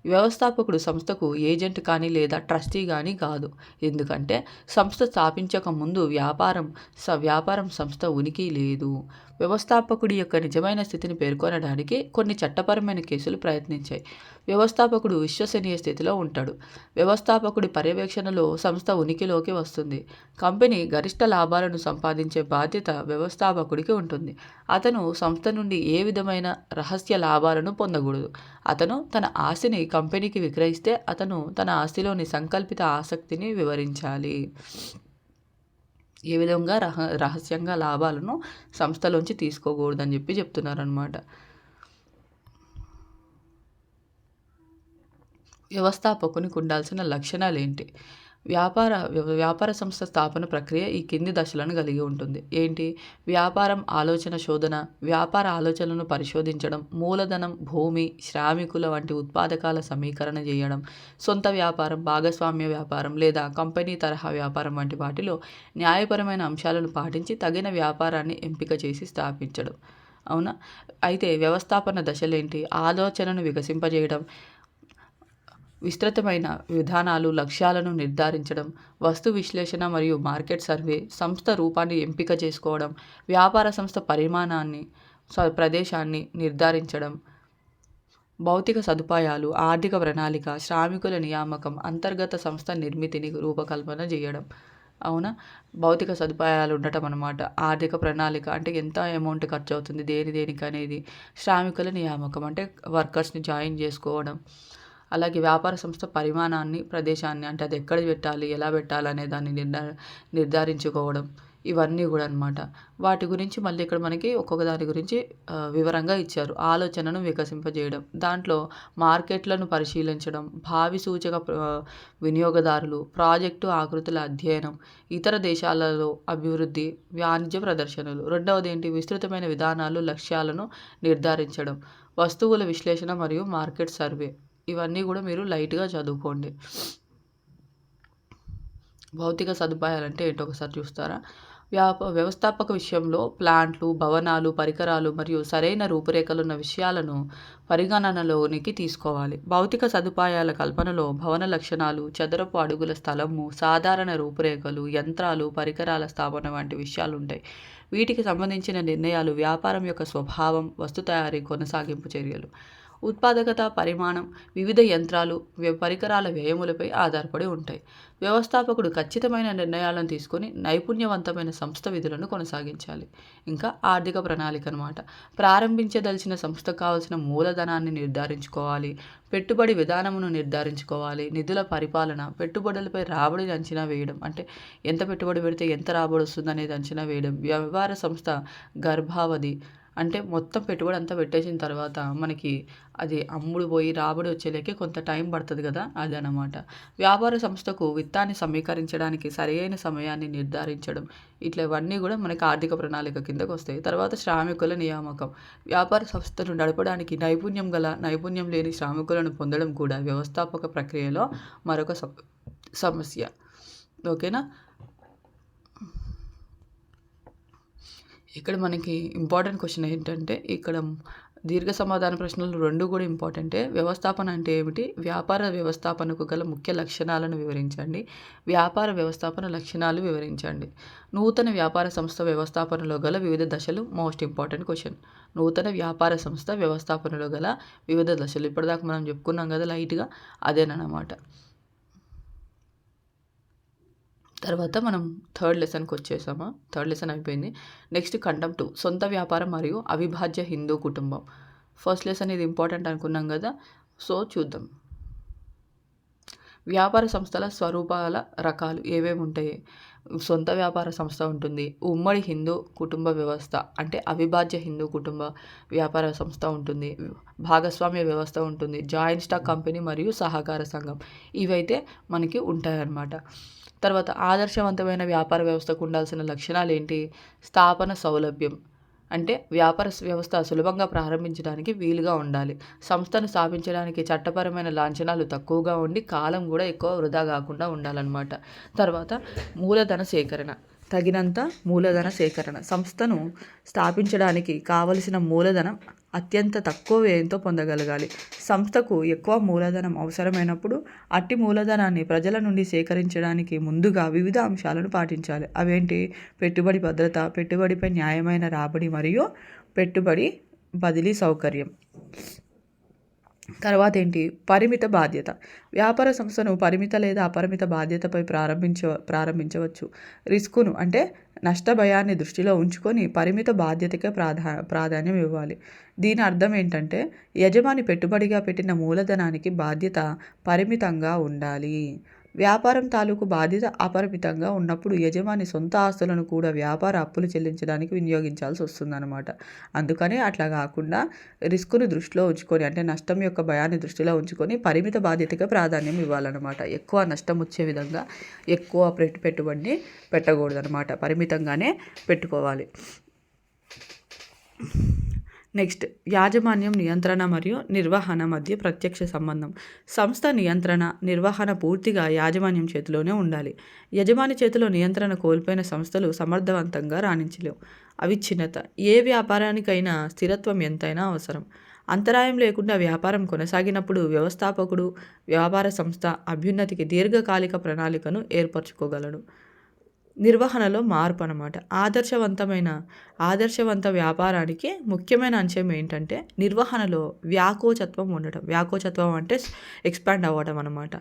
వ్యవస్థాపకుడు సంస్థకు ఏజెంట్ కానీ లేదా ట్రస్టీ కానీ కాదు. ఎందుకంటే సంస్థ స్థాపించక ముందు వ్యాపారం సంస్థ ఉనికి లేదు. వ్యవస్థాపకుడి యొక్క నిజమైన స్థితిని పేర్కొనడానికి కొన్ని చట్టపరమైన కేసులు ప్రయత్నించాయి. వ్యవస్థాపకుడు విశ్వసనీయ స్థితిలో ఉంటాడు. వ్యవస్థాపకుడి పర్యవేక్షణలో సంస్థ ఉనికిలోకి వస్తుంది. కంపెనీ గరిష్ట లాభాలను సంపాదించే బాధ్యత వ్యవస్థాపకుడికి ఉంటుంది. అతను సంస్థ నుండి ఏ విధమైన రహస్య లాభాలను పొందకూడదు. అతను తన ఆస్తిని కంపెనీకి విక్రయిస్తే అతను తన ఆస్తిలోని సంకల్పిత ఆసక్తిని వివరించాలి. ఏ విధంగా రహస్యంగా లాభాలను సంస్థలోంచి తీసుకోకూడదని చెప్తున్నారనమాట. వ్యవస్థాపకునికి ఉండాల్సిన లక్షణాలు ఏంటి? వ్యాపార సంస్థ స్థాపన ప్రక్రియ ఈ కింది దశలను కలిగి ఉంటుంది. ఏంటి? వ్యాపారం ఆలోచన శోధన, వ్యాపార ఆలోచనలను పరిశోధించడం, మూలధనం, భూమి, శ్రామికుల వంటి ఉత్పాదకాల సమీకరణ చేయడం, సొంత వ్యాపారం, భాగస్వామ్య వ్యాపారం లేదా కంపెనీ తరహా వ్యాపారం వంటి వాటిలో న్యాయపరమైన అంశాలను పాటించి తగిన వ్యాపారాన్ని ఎంపిక చేసి స్థాపించడం. అవునా? అయితే వ్యవస్థాపన దశలేంటి? ఆలోచనను వికసింపజేయడం, విస్తృతమైన విధానాలు, లక్ష్యాలను నిర్ధారించడం, వస్తు విశ్లేషణ మరియు మార్కెట్ సర్వే, సంస్థ రూపాన్ని ఎంపిక చేసుకోవడం, వ్యాపార సంస్థ పరిమాణాన్ని, ప్రదేశాన్ని నిర్ధారించడం, భౌతిక సదుపాయాలు, ఆర్థిక ప్రణాళిక, శ్రామికుల నియామకం, అంతర్గత సంస్థ నిర్మితిని రూపకల్పన చేయడం. అవునా? భౌతిక సదుపాయాలు ఉండటం అన్నమాట. ఆర్థిక ప్రణాళిక అంటే ఎంత అమౌంట్ ఖర్చు అవుతుంది దేనికి అనేది. శ్రామికుల నియామకం అంటే వర్కర్స్ని జాయిన్ చేసుకోవడం. అలాగే వ్యాపార సంస్థ పరిమాణాన్ని, ప్రదేశాన్ని అంటే అది ఎక్కడ పెట్టాలి, ఎలా పెట్టాలి అనే దాన్ని నిర్ధారించుకోవడం. ఇవన్నీ కూడా అనమాట. వాటి గురించి మళ్ళీ ఇక్కడ మనకి ఒక్కొక్క దాని గురించి వివరంగా ఇచ్చారు. ఆలోచనను వికసింపజేయడం, దాంట్లో మార్కెట్లను పరిశీలించడం, భావి సూచక వినియోగదారులు, ప్రాజెక్టు ఆకృతుల అధ్యయనం, ఇతర దేశాలలో అభివృద్ధి, వాణిజ్య ప్రదర్శనలు. రెండవది ఏంటి? విస్తృతమైన విధానాలు, లక్ష్యాలను నిర్ధారించడం, వస్తువుల విశ్లేషణ మరియు మార్కెట్ సర్వే. ఇవన్నీ కూడా మీరు లైట్గా చదువుకోండి. భౌతిక సదుపాయాలు అంటే ఏంటో ఒకసారి చూస్తారా? వ్యవస్థాపక విషయంలో ప్లాంట్లు, భవనాలు, పరికరాలు మరియు సరైన రూపురేఖలున్న విషయాలను పరిగణనలోనికి తీసుకోవాలి. భౌతిక సదుపాయాల కల్పనలో భవన లక్షణాలు, చదరపు అడుగుల స్థలము, సాధారణ రూపురేఖలు, యంత్రాలు, పరికరాల స్థాపన వంటి విషయాలుంటాయి. వీటికి సంబంధించిన నిర్ణయాలు వ్యాపారం యొక్క స్వభావం, వస్తు తయారీ, కొనసాగింపు చర్యలు, ఉత్పాదకత, పరిమాణం, వివిధ యంత్రాలు, పరికరాల వ్యయములపై ఆధారపడి ఉంటాయి. వ్యవస్థాపకుడు ఖచ్చితమైన నిర్ణయాలను తీసుకొని నైపుణ్యవంతమైన సంస్థ విధులను కొనసాగించాలి. ఇంకా ఆర్థిక ప్రణాళిక అనమాట. ప్రారంభించదలిచిన సంస్థకు కావాల్సిన మూలధనాన్ని నిర్ధారించుకోవాలి, పెట్టుబడి విధానమును నిర్ధారించుకోవాలి, నిధుల పరిపాలన, పెట్టుబడులపై రాబడిని అంచనా వేయడం, అంటే ఎంత పెట్టుబడి పెడితే ఎంత రాబడి వస్తుంది అనేది అంచనా వేయడం, వ్యాపార సంస్థ గర్భావధి, అంటే మొత్తం పెట్టుబడి అంతా పెట్టేసిన తర్వాత మనకి అది అమ్ముడు పోయి రాబడి వచ్చేలేకే కొంత టైం పడుతుంది కదా, అదనమాట. వ్యాపార సంస్థకు విత్తాన్ని సమీకరించడానికి సరైన సమయాన్ని నిర్ధారించడం, ఇట్లా ఇవన్నీ కూడా మనకి ఆర్థిక ప్రణాళిక కిందకు వస్తాయి. తర్వాత శ్రామికుల నియామకం. వ్యాపార సంస్థను నడపడానికి నైపుణ్యం లేని శ్రామికులను పొందడం కూడా వ్యవస్థాపక ప్రక్రియలో మరొక సమస్య. ఓకేనా. ఇక్కడ మనకి ఇంపార్టెంట్ క్వశ్చన్ ఏంటంటే, ఇక్కడ దీర్ఘ సమాధాన ప్రశ్నలు రెండు కూడా ఇంపార్టెంటే. వ్యవస్థాపన అంటే ఏమిటి? వ్యాపార వ్యవస్థాపనకు గల ముఖ్య లక్షణాలను వివరించండి. వ్యాపార వ్యవస్థాపన లక్షణాలు వివరించండి. నూతన వ్యాపార సంస్థ వ్యవస్థాపనలో గల వివిధ దశలు మోస్ట్ ఇంపార్టెంట్ క్వశ్చన్. నూతన వ్యాపార సంస్థ వ్యవస్థాపనలో గల వివిధ దశలు ఇప్పటిదాకా మనం చెప్పుకున్నాం కదా లైట్గా, అదేనమాట. తర్వాత మనం థర్డ్ లెసన్కి వచ్చేసామా. థర్డ్ లెసన్ అయిపోయింది. నెక్స్ట్ కంటెంప్ట్ 2, సొంత వ్యాపారం మరియు అవిభాజ్య హిందూ కుటుంబం. ఫస్ట్ లెసన్ ఇది ఇంపార్టెంట్ అనుకున్నాం కదా, సో చూద్దాం. వ్యాపార సంస్థల స్వరూపాల రకాలు ఏవేమి ఉంటాయి? సొంత వ్యాపార సంస్థ ఉంటుంది, ఉమ్మడి హిందూ కుటుంబ వ్యవస్థ అంటే అవిభాజ్య హిందూ కుటుంబ వ్యాపార సంస్థ ఉంటుంది, భాగస్వామ్య వ్యవస్థ ఉంటుంది, జాయింట్ స్టాక్ కంపెనీ మరియు సహకార సంఘం, ఇవైతే మనకి ఉంటాయన్నమాట. తర్వాత ఆదర్శవంతమైన వ్యాపార వ్యవస్థకు ఉండాల్సిన లక్షణాలు ఏంటి? స్థాపన సౌలభ్యం, అంటే వ్యాపార వ్యవస్థ సులభంగా ప్రారంభించడానికి వీలుగా ఉండాలి. సంస్థను స్థాపించడానికి చట్టపరమైన లాంఛనాలు తక్కువగా ఉండి కాలం కూడా ఎక్కువ వృధా కాకుండా ఉండాలన్నమాట. తర్వాత మూలధన సేకరణ, తగినంత మూలధన సేకరణ. సంస్థను స్థాపించడానికి కావలసిన మూలధనం అత్యంత తక్కువ వ్యయంతో పొందగలగాలి. సంస్థకు ఎక్కువ మూలధనం అవసరమైనప్పుడు అట్టి మూలధనాన్ని ప్రజల నుండి సేకరించడానికి ముందుగా వివిధ అంశాలను పాటించాలి. అవేంటి? పెట్టుబడి భద్రత, పెట్టుబడిపై న్యాయమైన రాబడి మరియు పెట్టుబడి బదిలీ సౌకర్యం. తర్వాత ఏంటి? పరిమిత బాధ్యత. వ్యాపార సంస్థను పరిమిత లేదా అపరిమిత బాధ్యతపై ప్రారంభించవచ్చు. రిస్కును అంటే నష్ట భయాన్ని దృష్టిలో ఉంచుకొని పరిమిత బాధ్యతకే ప్రాధాన్యం ఇవ్వాలి. దీని అర్థం ఏంటంటే యజమాని పెట్టుబడిగా పెట్టిన మూలధనానికి బాధ్యత పరిమితంగా ఉండాలి. వ్యాపారం తాలూకు బాధ్యత అపరిమితంగా ఉన్నప్పుడు యజమాని సొంత ఆస్తులను కూడా వ్యాపార అప్పులు చెల్లించడానికి వినియోగించాల్సి వస్తుందన్నమాట. అందుకని అట్లా కాకుండా రిస్కును దృష్టిలో ఉంచుకొని, అంటే నష్టం యొక్క భయాన్ని దృష్టిలో ఉంచుకొని పరిమిత బాధ్యతగా ప్రాధాన్యం ఇవ్వాలన్నమాట. ఎక్కువ నష్టం వచ్చే విధంగా ఎక్కువ పెట్టుబడిని పెట్టకూడదన్నమాట, పరిమితంగానే పెట్టుకోవాలి. నెక్స్ట్ యాజమాన్యం, నియంత్రణ మరియు నిర్వహణ మధ్య ప్రత్యక్ష సంబంధం. సంస్థ నియంత్రణ, నిర్వహణ పూర్తిగా యాజమాన్యం చేతిలోనే ఉండాలి. యజమాని చేతిలో నియంత్రణ కోల్పోయిన సంస్థలు సమర్థవంతంగా రాణించలేవు. అవిచ్ఛిన్నత. ఏ వ్యాపారానికైనా స్థిరత్వం ఎంతైనా అవసరం. అంతరాయం లేకుండా వ్యాపారం కొనసాగినప్పుడు వ్యవస్థాపకుడు వ్యాపార సంస్థ అభ్యున్నతికి దీర్ఘకాలిక ప్రణాళికను ఏర్పరచుకోగలడు. నిర్వహణలో మార్పు అన్నమాట. ఆదర్శవంత వ్యాపారానికి ముఖ్యమైన అంశం ఏంటంటే నిర్వహణలో వ్యాకోచత్వం ఉండటం. వ్యాకోచత్వం అంటే ఎక్స్పాండ్ అవ్వడం అన్నమాట.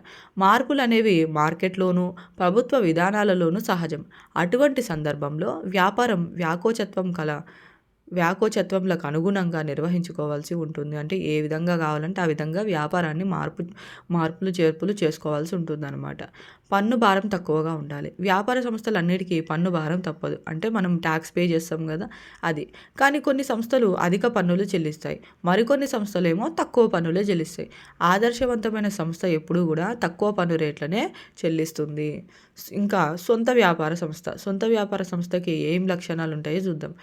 మార్పులు అనేవి మార్కెట్లోనూ ప్రభుత్వ విధానాలలోనూ సహజం. అటువంటి సందర్భంలో వ్యాపారం వ్యాకోచత్వంలకు అనుగుణంగా నిర్వహించుకోవాల్సి ఉంటుంది. అంటే ఏ విధంగా కావాలంటే ఆ విధంగా వ్యాపారాన్ని మార్పులు చేర్పులు చేసుకోవాల్సి ఉంటుందన్నమాట. పన్ను భారం తక్కువగా ఉండాలి. వ్యాపార సంస్థలన్నిటికీ పన్ను భారం తప్పదు. అంటే మనం ట్యాక్స్ పే చేస్తాం కదా అది. కానీ కొన్ని సంస్థలు అధిక పన్నులు చెల్లిస్తాయి, మరికొన్ని సంస్థలేమో తక్కువ పన్నులే చెల్లిస్తాయి. ఆదర్శవంతమైన సంస్థ ఎప్పుడూ కూడా తక్కువ పన్ను రేట్లనే చెల్లిస్తుంది. ఇంకా సొంత వ్యాపార సంస్థకి ఏం లక్షణాలు ఉంటాయో చూద్దాం.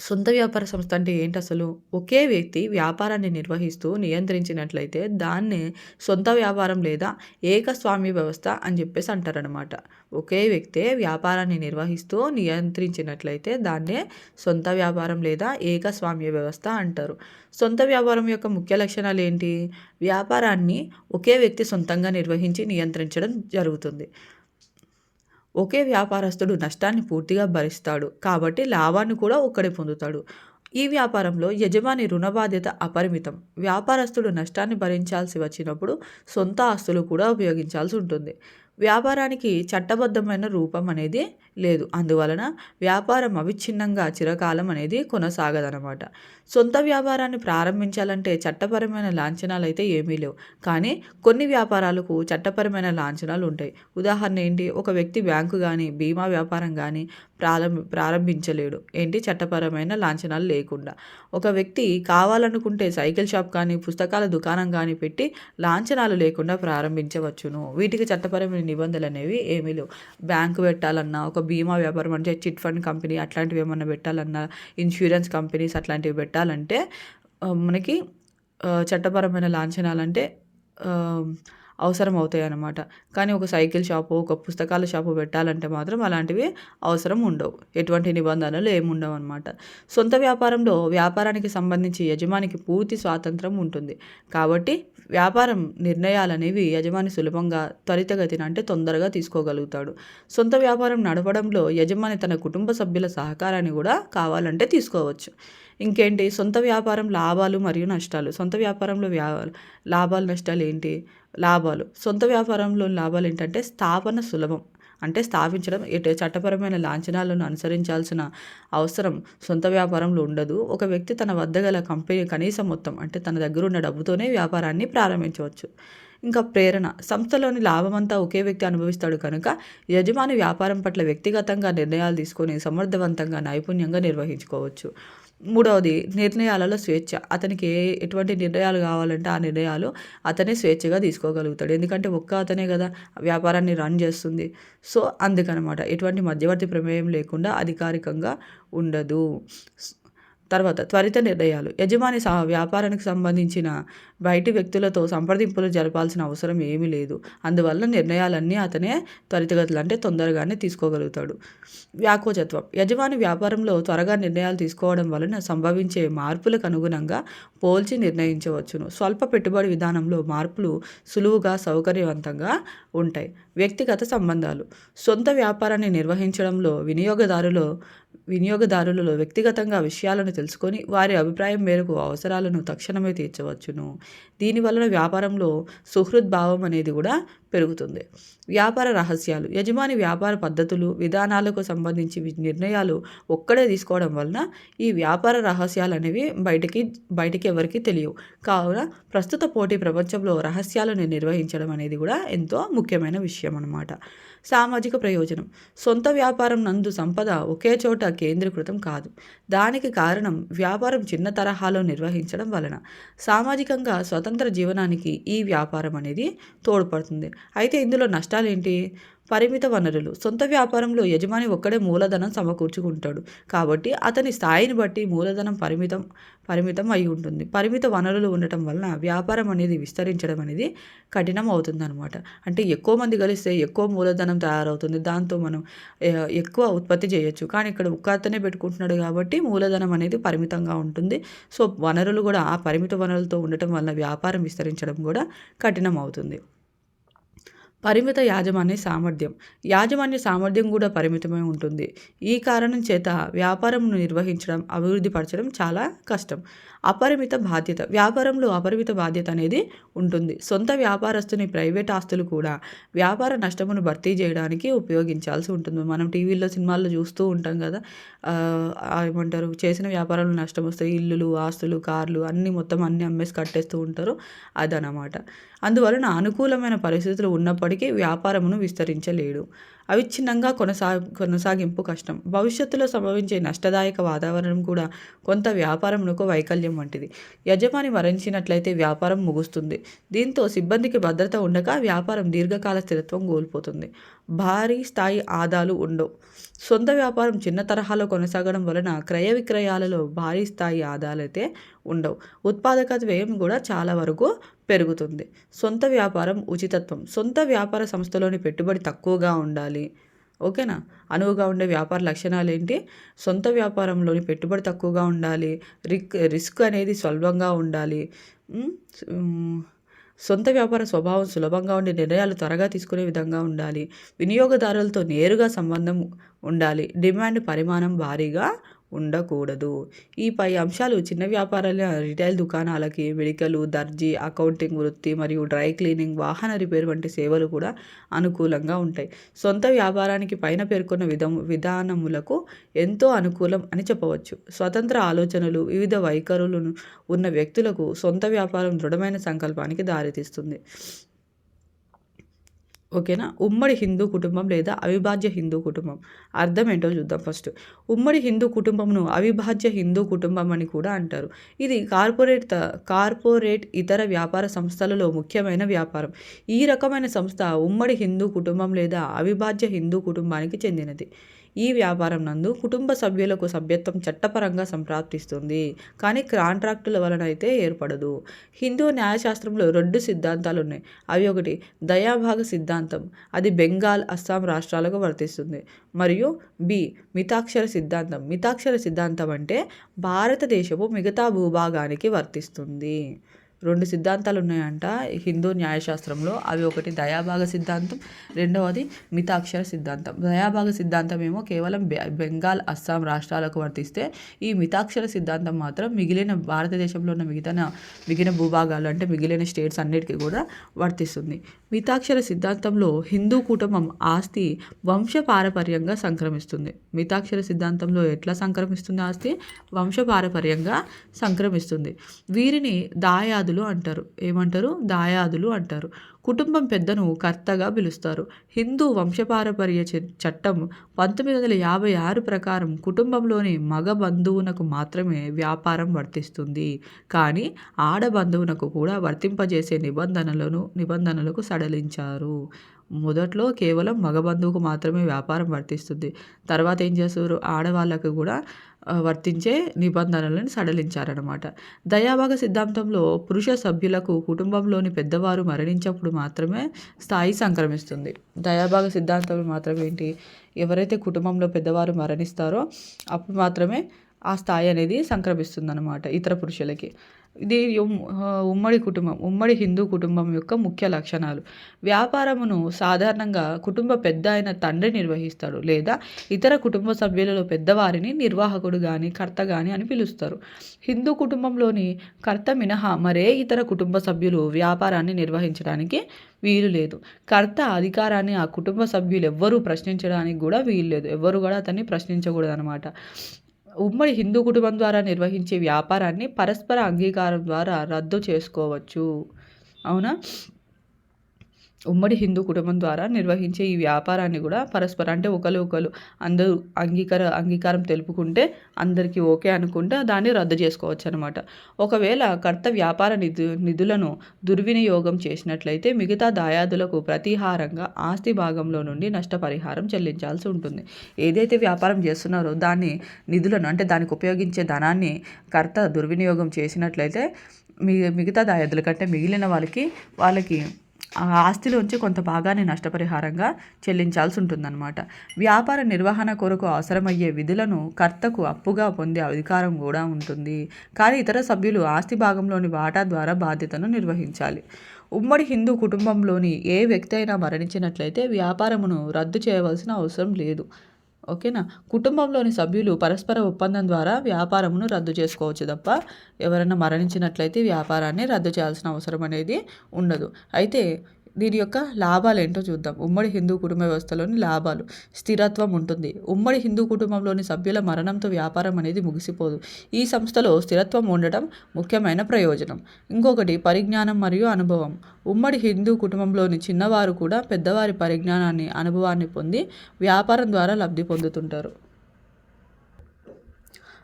సొంత వ్యాపార సంస్థ అంటే ఏంటసలు? ఒకే వ్యక్తి వ్యాపారాన్ని నిర్వహిస్తూ నియంత్రించినట్లయితే దాన్నే సొంత వ్యాపారం లేదా ఏకస్వామ్య వ్యవస్థ అని జెప్పేసి అంటారనమాట. ఒకే వ్యక్తే వ్యాపారాన్ని నిర్వహిస్తూ నియంత్రించినట్లయితే దాన్నే సొంత వ్యాపారం లేదా ఏకస్వామ్య వ్యవస్థ అంటారు. సొంత వ్యాపారం యొక్క ముఖ్య లక్షణాలేంటి? వ్యాపారాన్ని ఒకే వ్యక్తి సొంతంగా నిర్వహించి నియంత్రించడం జరుగుతుంది. ఒకే వ్యాపారస్తుడు నష్టాన్ని పూర్తిగా భరిస్తాడు. కాబట్టి లాభాన్ని కూడా ఒక్కడే పొందుతాడు. ఈ వ్యాపారంలో యజమాని రుణ బాధ్యత అపరిమితం. వ్యాపారస్తుడు నష్టాన్ని భరించాల్సి వచ్చినప్పుడు సొంత ఆస్తులు కూడా ఉపయోగించాల్సి ఉంటుంది. వ్యాపారానికి చట్టబద్ధమైన రూపం అనేది లేదు. అందువలన వ్యాపారం అవిచ్ఛిన్నంగా చిరకాలం అనేది కొనసాగదనమాట. సొంత వ్యాపారాన్ని ప్రారంభించాలంటే చట్టపరమైన లాంఛనాలైతే ఏమీ లేవు. కానీ కొన్ని వ్యాపారాలకు చట్టపరమైన లాంఛనాలు ఉంటాయి. ఉదాహరణ ఏంటి? ఒక వ్యక్తి బ్యాంకు గానీ, బీమా వ్యాపారం గానీ ప్రారంభించలేడు. ఏంటి? చట్టపరమైన లాంఛనాలు లేకుండా. ఒక వ్యక్తి కావాలనుకుంటే సైకిల్ షాప్ కానీ, పుస్తకాల దుకాణం కానీ పెట్టి లాంఛనాలు లేకుండా ప్రారంభించవచ్చును. వీటికి చట్టపరమైన నిబంధనలనేవి ఏమీ లేవు. బ్యాంకు పెట్టాలన్నా, ఒక బీమా వ్యాపారం అంటే చిట్ ఫండ్ కంపెనీ అట్లాంటివి ఏమన్నా పెట్టాలన్నా, ఇన్సూరెన్స్ కంపెనీస్ అట్లాంటివి పెట్టాలంటే మనకి చట్టపరమైన లాంఛనాలంటే అవసరం అవుతాయన్నమాట. కానీ ఒక సైకిల్ షాపు, ఒక పుస్తకాల షాపు పెట్టాలంటే మాత్రం అలాంటివి అవసరం ఉండవు. ఎటువంటి నిబంధనలు ఏముండవన్నమాట. సొంత వ్యాపారంలో వ్యాపారానికి సంబంధించి యజమానికి పూర్తి స్వాతంత్రం ఉంటుంది. కాబట్టి వ్యాపారం నిర్ణయాలనేవి యజమాని సులభంగా, త్వరితగతిన అంటే తొందరగా తీసుకోగలుగుతాడు. సొంత వ్యాపారం నడపడంలో యజమాని తన కుటుంబ సభ్యుల సహకారాన్ని కూడా కావాలంటే తీసుకోవచ్చు. ఇంకేంటి? సొంత వ్యాపారం లాభాలు మరియు నష్టాలు. సొంత వ్యాపారంలో లాభాలు నష్టాలు ఏంటి? లాభాలు. సొంత వ్యాపారంలో లాభాలు ఏంటంటే స్థాపన సులభం. అంటే స్థాపించడం చట్టపరమైన లాంఛనాలను అనుసరించాల్సిన అవసరం సొంత వ్యాపారంలో ఉండదు. ఒక వ్యక్తి తన వద్ద గల కంపెనీ కనీస మొత్తం అంటే తన దగ్గర ఉన్న డబ్బుతోనే వ్యాపారాన్ని ప్రారంభించవచ్చు. ఇంకా ప్రేరణ. సంస్థలోని లాభమంతా ఒకే వ్యక్తి అనుభవిస్తాడు కనుక యజమాని వ్యాపారం పట్ల వ్యక్తిగతంగా నిర్ణయాలు తీసుకొని సమర్థవంతంగా, నైపుణ్యంగా నిర్వహించుకోవచ్చు. మూడవది నిర్ణయాలలో స్వేచ్ఛ. అతనికి ఎటువంటి నిర్ణయాలు కావాలంటే ఆ నిర్ణయాలు అతనే స్వేచ్ఛగా తీసుకోగలుగుతాడు. ఎందుకంటే అతనే కదా వ్యాపారాన్ని రన్ చేస్తుంది. సో అందుకనమాట ఎటువంటి మధ్యవర్తి ప్రమేయం లేకుండా అధికారికంగా ఉండదు. తర్వాత త్వరిత నిర్ణయాలు. యజమాని వ్యాపారానికి సంబంధించిన బయటి వ్యక్తులతో సంప్రదింపులు జరపాల్సిన అవసరం ఏమీ లేదు. అందువల్ల నిర్ణయాలన్నీ అతనే త్వరితగతులు అంటే తొందరగానే తీసుకోగలుగుతాడు. వ్యాకోచత్వం. యజమాని వ్యాపారంలో త్వరగా నిర్ణయాలు తీసుకోవడం వలన సంభవించే మార్పులకు అనుగుణంగా పోల్చి నిర్ణయించవచ్చును. స్వల్ప పెట్టుబడి విధానంలో మార్పులు సులువుగా, సౌకర్యవంతంగా ఉంటాయి. వ్యక్తిగత సంబంధాలు. సొంత వ్యాపారాన్ని నిర్వహించడంలో వినియోగదారులలో వ్యక్తిగతంగా విషయాలను తెలుసుకొని వారి అభిప్రాయం మేరకు అవసరాలను తక్షణమే తీర్చవచ్చును. దీనివలన వ్యాపారంలో సుహృద్భావం అనేది కూడా పెరుగుతుంది. వ్యాపార రహస్యాలు. యజమాని వ్యాపార పద్ధతులు, విధానాలకు సంబంధించి నిర్ణయాలు ఒక్కడే తీసుకోవడం వలన ఈ వ్యాపార రహస్యాలు అనేవి బయటికి ఎవరికి తెలియవు. కావున ప్రస్తుత పోటీ ప్రపంచంలో రహస్యాలను నిర్వహించడం అనేది కూడా ఎంతో ముఖ్యమైన విషయం అన్నమాట. సామాజిక ప్రయోజనం. సొంత వ్యాపారం నందు సంపద ఒకే చోట కేంద్రీకృతం కాదు. దానికి కారణం వ్యాపారం చిన్న తరహాలో నిర్వహించడం వలన. సామాజికంగా స్వతంత్ర జీవనానికి ఈ వ్యాపారం అనేది తోడ్పడుతుంది. అయితే ఇందులో నష్టాలేంటి? పరిమిత వనరులు. సొంత వ్యాపారంలో యజమాని ఒక్కడే మూలధనం సమకూర్చుకుంటాడు. కాబట్టి అతని స్థాయిని బట్టి మూలధనం పరిమితం అయి ఉంటుంది. పరిమిత వనరులు ఉండటం వలన వ్యాపారం అనేది విస్తరించడం అనేది కఠినం అవుతుందన్నమాట. అంటే ఎక్కువ మంది కలిస్తే ఎక్కువ మూలధనం తయారవుతుంది. దాంతో మనం ఎక్కువ ఉత్పత్తి చేయొచ్చు. కానీ ఇక్కడ అతనే పెట్టుకుంటున్నాడు కాబట్టి మూలధనం అనేది పరిమితంగా ఉంటుంది. సో వనరులు కూడా ఆ పరిమిత వనరులతో ఉండటం వలన వ్యాపారం విస్తరించడం కూడా కఠినం అవుతుంది. పరిమిత యాజమాన్య సామర్థ్యం. యాజమాన్య సామర్థ్యం కూడా పరిమితమై ఉంటుంది. ఈ కారణం చేత వ్యాపారంను నిర్వహించడం, అభివృద్ధి పరచడం చాలా కష్టం. అపరిమిత బాధ్యత. వ్యాపారంలో అపరిమిత బాధ్యత అనేది ఉంటుంది. సొంత వ్యాపారస్తుని ప్రైవేట్ ఆస్తులు కూడా వ్యాపార నష్టమును భర్తీ చేయడానికి ఉపయోగించాల్సి ఉంటుంది. మనం టీవీల్లో, సినిమాల్లో చూస్తూ ఉంటాం కదా, ఏమంటారు, చేసిన వ్యాపారంలో నష్టం వస్తే ఇల్లులు, ఆస్తులు, కార్లు అన్నీ అమ్మేసి కట్టేస్తూ ఉంటారు. అదనమాట. అందువలన అనుకూలమైన పరిస్థితులు ఉన్నప్పటికీ వ్యాపారమును విస్తరించలేడు. అవిచ్ఛిన్నంగా కొనసాగింపు కష్టం. భవిష్యత్తులో సంభవించే నష్టదాయక వాతావరణం కూడా కొంత వ్యాపారమునకు వైకల్యం వంటిది. యజమాని మరణించినట్లయితే వ్యాపారం ముగుస్తుంది. దీంతో సిబ్బందికి భద్రత ఉండక వ్యాపారం దీర్ఘకాల స్థిరత్వం కోల్పోతుంది. భారీ స్థాయి ఆదాలు ఉండవు. సొంత వ్యాపారం చిన్న తరహాలో కొనసాగడం వలన క్రయ విక్రయాలలో భారీ స్థాయి ఆదాలైతే ఉండవు. ఉత్పాదకత వ్యయం కూడా చాలా వరకు పెరుగుతుంది. సొంత వ్యాపారం ఉచితత్వం. సొంత వ్యాపార సంస్థలోని పెట్టుబడి తక్కువగా ఉండాలి. ఓకేనా? అనువుగా ఉండే వ్యాపార లక్షణాలు ఏంటి? సొంత వ్యాపారంలోని పెట్టుబడి తక్కువగా ఉండాలి. రిస్క్ అనేది స్వల్పంగా ఉండాలి. సొంత వ్యాపార స్వభావం సులభంగా ఉండి నిర్ణయాలు త్వరగా తీసుకునే విధంగా ఉండాలి. వినియోగదారులతో నేరుగా సంబంధం ఉండాలి. డిమాండ్ పరిమాణం భారీగా ఉండకూడదు. ఈ పై అంశాలు చిన్న వ్యాపారాల రిటైల్ దుకాణాలకి, మెడికల్, దర్జీ, అకౌంటింగ్ వృత్తి మరియు డ్రై క్లీనింగ్, వాహన రిపేర్ వంటి సేవలు కూడా అనుకూలంగా ఉంటాయి. సొంత వ్యాపారానికి పైన పేర్కొన్న విధానములకు ఎంతో అనుకూలం అని చెప్పవచ్చు. స్వతంత్ర ఆలోచనలు, వివిధ వైఖరులు ఉన్న వ్యక్తులకు సొంత వ్యాపారం దృఢమైన సంకల్పానికి దారితీస్తుంది. ఓకేనా? ఉమ్మడి హిందూ కుటుంబం లేదా అవిభాజ్య హిందూ కుటుంబం అర్థం ఏంటో చూద్దాం. ఫస్ట్, ఉమ్మడి హిందూ కుటుంబంను అవిభాజ్య హిందూ కుటుంబం అని కూడా అంటారు. ఇది కార్పొరేట్ ఇతర వ్యాపార సంస్థలలో ముఖ్యమైన వ్యాపారం. ఈ రకమైన సంస్థ ఉమ్మడి హిందూ కుటుంబం లేదా అవిభాజ్య హిందూ కుటుంబానికి చెందినది. ఈ వ్యాపారం నందు కుటుంబ సభ్యులకు సభ్యత్వం చట్టపరంగా సంప్రాప్తిస్తుంది, కానీ కాంట్రాక్టుల వలన అయితే ఏర్పడదు. హిందూ న్యాయశాస్త్రంలో 2 సిద్ధాంతాలు ఉన్నాయి. అవి ఒకటి దయాభాగ సిద్ధాంతం, అది బెంగాల్, అస్సాం రాష్ట్రాలకు వర్తిస్తుంది. మరియు మితాక్షర సిద్ధాంతం. మితాక్షర సిద్ధాంతం అంటే భారతదేశపు మిగతా భూభాగానికి వర్తిస్తుంది. 2 సిద్ధాంతాలు ఉన్నాయంట హిందూ న్యాయశాస్త్రంలో. అవి ఒకటి దయాభాగ సిద్ధాంతం, రెండవది మితాక్షర సిద్ధాంతం. దయాభాగ సిద్ధాంతం ఏమో కేవలం బెంగాల్, అస్సాం రాష్ట్రాలకు వర్తిస్తే, ఈ మితాక్షర సిద్ధాంతం మాత్రం మిగిలిన భారతదేశంలో ఉన్న మిగిలిన భూభాగాలు అంటే మిగిలిన స్టేట్స్ అన్నిటికీ కూడా వర్తిస్తుంది. మితాక్షర సిద్ధాంతంలో హిందూ కుటుంబం ఆస్తి వంశపారపర్యంగా సంక్రమిస్తుంది. మితాక్షర సిద్ధాంతంలో ఎట్లా సంక్రమిస్తుంది ఆస్తి? వంశపారపర్యంగా సంక్రమిస్తుంది. వీరిని దాయాదులు అంటారు. ఏమంటారు? దాయాదులు అంటారు. కుటుంబం పెద్దను కర్తగా పిలుస్తారు. హిందూ వంశపారపర్య చట్టం 1956 ప్రకారం కుటుంబంలోని మగ బంధువునకు మాత్రమే వ్యాపారం వర్తిస్తుంది, కానీ ఆడ బంధువునకు కూడా వర్తింపజేసే నిబంధనలకు సడలించారు. మొదట్లో కేవలం మగ బంధువుకు మాత్రమే వ్యాపారం వర్తిస్తుంది. తర్వాత ఏం చేస్తారు? ఆడవాళ్ళకు కూడా వర్తించే నిబంధనలను సడలించారనమాట. దయాభాగ సిద్ధాంతంలో పురుష సభ్యులకు కుటుంబంలోని పెద్దవారు మరణించినప్పుడు మాత్రమే స్థాయి సంక్రమిస్తుంది. దయాభాగ సిద్ధాంతం మాత్రం ఏంటి? ఎవరైతే కుటుంబంలో పెద్దవారు మరణిస్తారో అప్పుడు మాత్రమే ఆ స్థాయి అనేది సంక్రమిస్తుంది అన్నమాట ఇతర పురుషులకి. ఇది ఉమ్మడి హిందూ కుటుంబం యొక్క ముఖ్య లక్షణాలు. వ్యాపారమును సాధారణంగా కుటుంబ పెద్ద అయిన తండ్రి నిర్వహిస్తాడు, లేదా ఇతర కుటుంబ సభ్యులలో పెద్దవారిని నిర్వాహకుడు కానీ కర్త కానీ అని పిలుస్తారు. హిందూ కుటుంబంలోని కర్త మినహా మరే ఇతర కుటుంబ సభ్యులు వ్యాపారాన్ని నిర్వహించడానికి వీలు లేదు. కర్త అధికారాన్ని ఆ కుటుంబ సభ్యులు ఎవ్వరూ ప్రశ్నించడానికి కూడా వీలు లేదు. ఎవ్వరు కూడా అతన్ని ప్రశ్నించకూడదు అనమాట. ఉమ్మడి హిందూ కుటుంబం ద్వారా నిర్వహించే వ్యాపారాన్ని పరస్పర అంగీకారం ద్వారా రద్దు చేసుకోవచ్చు. అవునా? ఉమ్మడి హిందూ కుటుంబం ద్వారా నిర్వహించే ఈ వ్యాపారాన్ని కూడా పరస్పర అంటే ఒకరు అందరూ అంగీకారం తెలుపుకుంటే, అందరికీ ఓకే అనుకుంటే దాన్ని రద్దు చేసుకోవచ్చు అనమాట. ఒకవేళ కర్త వ్యాపార నిధులను దుర్వినియోగం చేసినట్లయితే మిగతా దాయాదులకు ప్రతిహారంగా ఆస్తి భాగంలో నుండి నష్టపరిహారం చెల్లించాల్సి ఉంటుంది. ఏదైతే వ్యాపారం చేస్తున్నారో దాన్ని నిధులను అంటే దానికి ఉపయోగించే ధనాన్ని కర్త దుర్వినియోగం చేసినట్లయితే మిగతా దాయాదుల కంటే మిగిలిన వాళ్ళకి ఆ ఆస్తిలోంచి కొంత భాగాన్ని నష్టపరిహారంగా చెల్లించాల్సి ఉంటుందన్నమాట. వ్యాపార నిర్వహణ కొరకు అవసరమయ్యే విధులను కర్తకు అప్పుగా పొందే అధికారం కూడా ఉంటుంది, కానీ ఇతర సభ్యులు ఆస్తి భాగంలోని వాటా ద్వారా బాధ్యతను నిర్వహించాలి. ఉమ్మడి హిందూ కుటుంబంలోని ఏ వ్యక్తి అయినా మరణించినట్లయితే వ్యాపారమును రద్దు చేయవలసిన అవసరం లేదు. ఓకేనా? కుటుంబంలోని సభ్యులు పరస్పర ఒప్పందం ద్వారా వ్యాపారమును రద్దు చేసుకోవచ్చు తప్ప ఎవరైనా మరణించినట్లయితే వ్యాపారాన్ని రద్దు చేయాల్సిన అవసరం అనేది ఉండదు. అయితే దీని యొక్క లాభాలు ఏంటో చూద్దాం. ఉమ్మడి హిందూ కుటుంబ వ్యవస్థలోని లాభాలు: స్థిరత్వం ఉంటుంది. ఉమ్మడి హిందూ కుటుంబంలోని సభ్యుల మరణంతో వ్యాపారం అనేది ముగిసిపోదు. ఈ సంస్థలో స్థిరత్వం ఉండటం ముఖ్యమైన ప్రయోజనం. ఇంకొకటి పరిజ్ఞానం మరియు అనుభవం. ఉమ్మడి హిందూ కుటుంబంలోని చిన్నవారు కూడా పెద్దవారి పరిజ్ఞానాన్ని, అనుభవాన్ని పొంది వ్యాపారం ద్వారా లబ్ధి పొందుతుంటారు.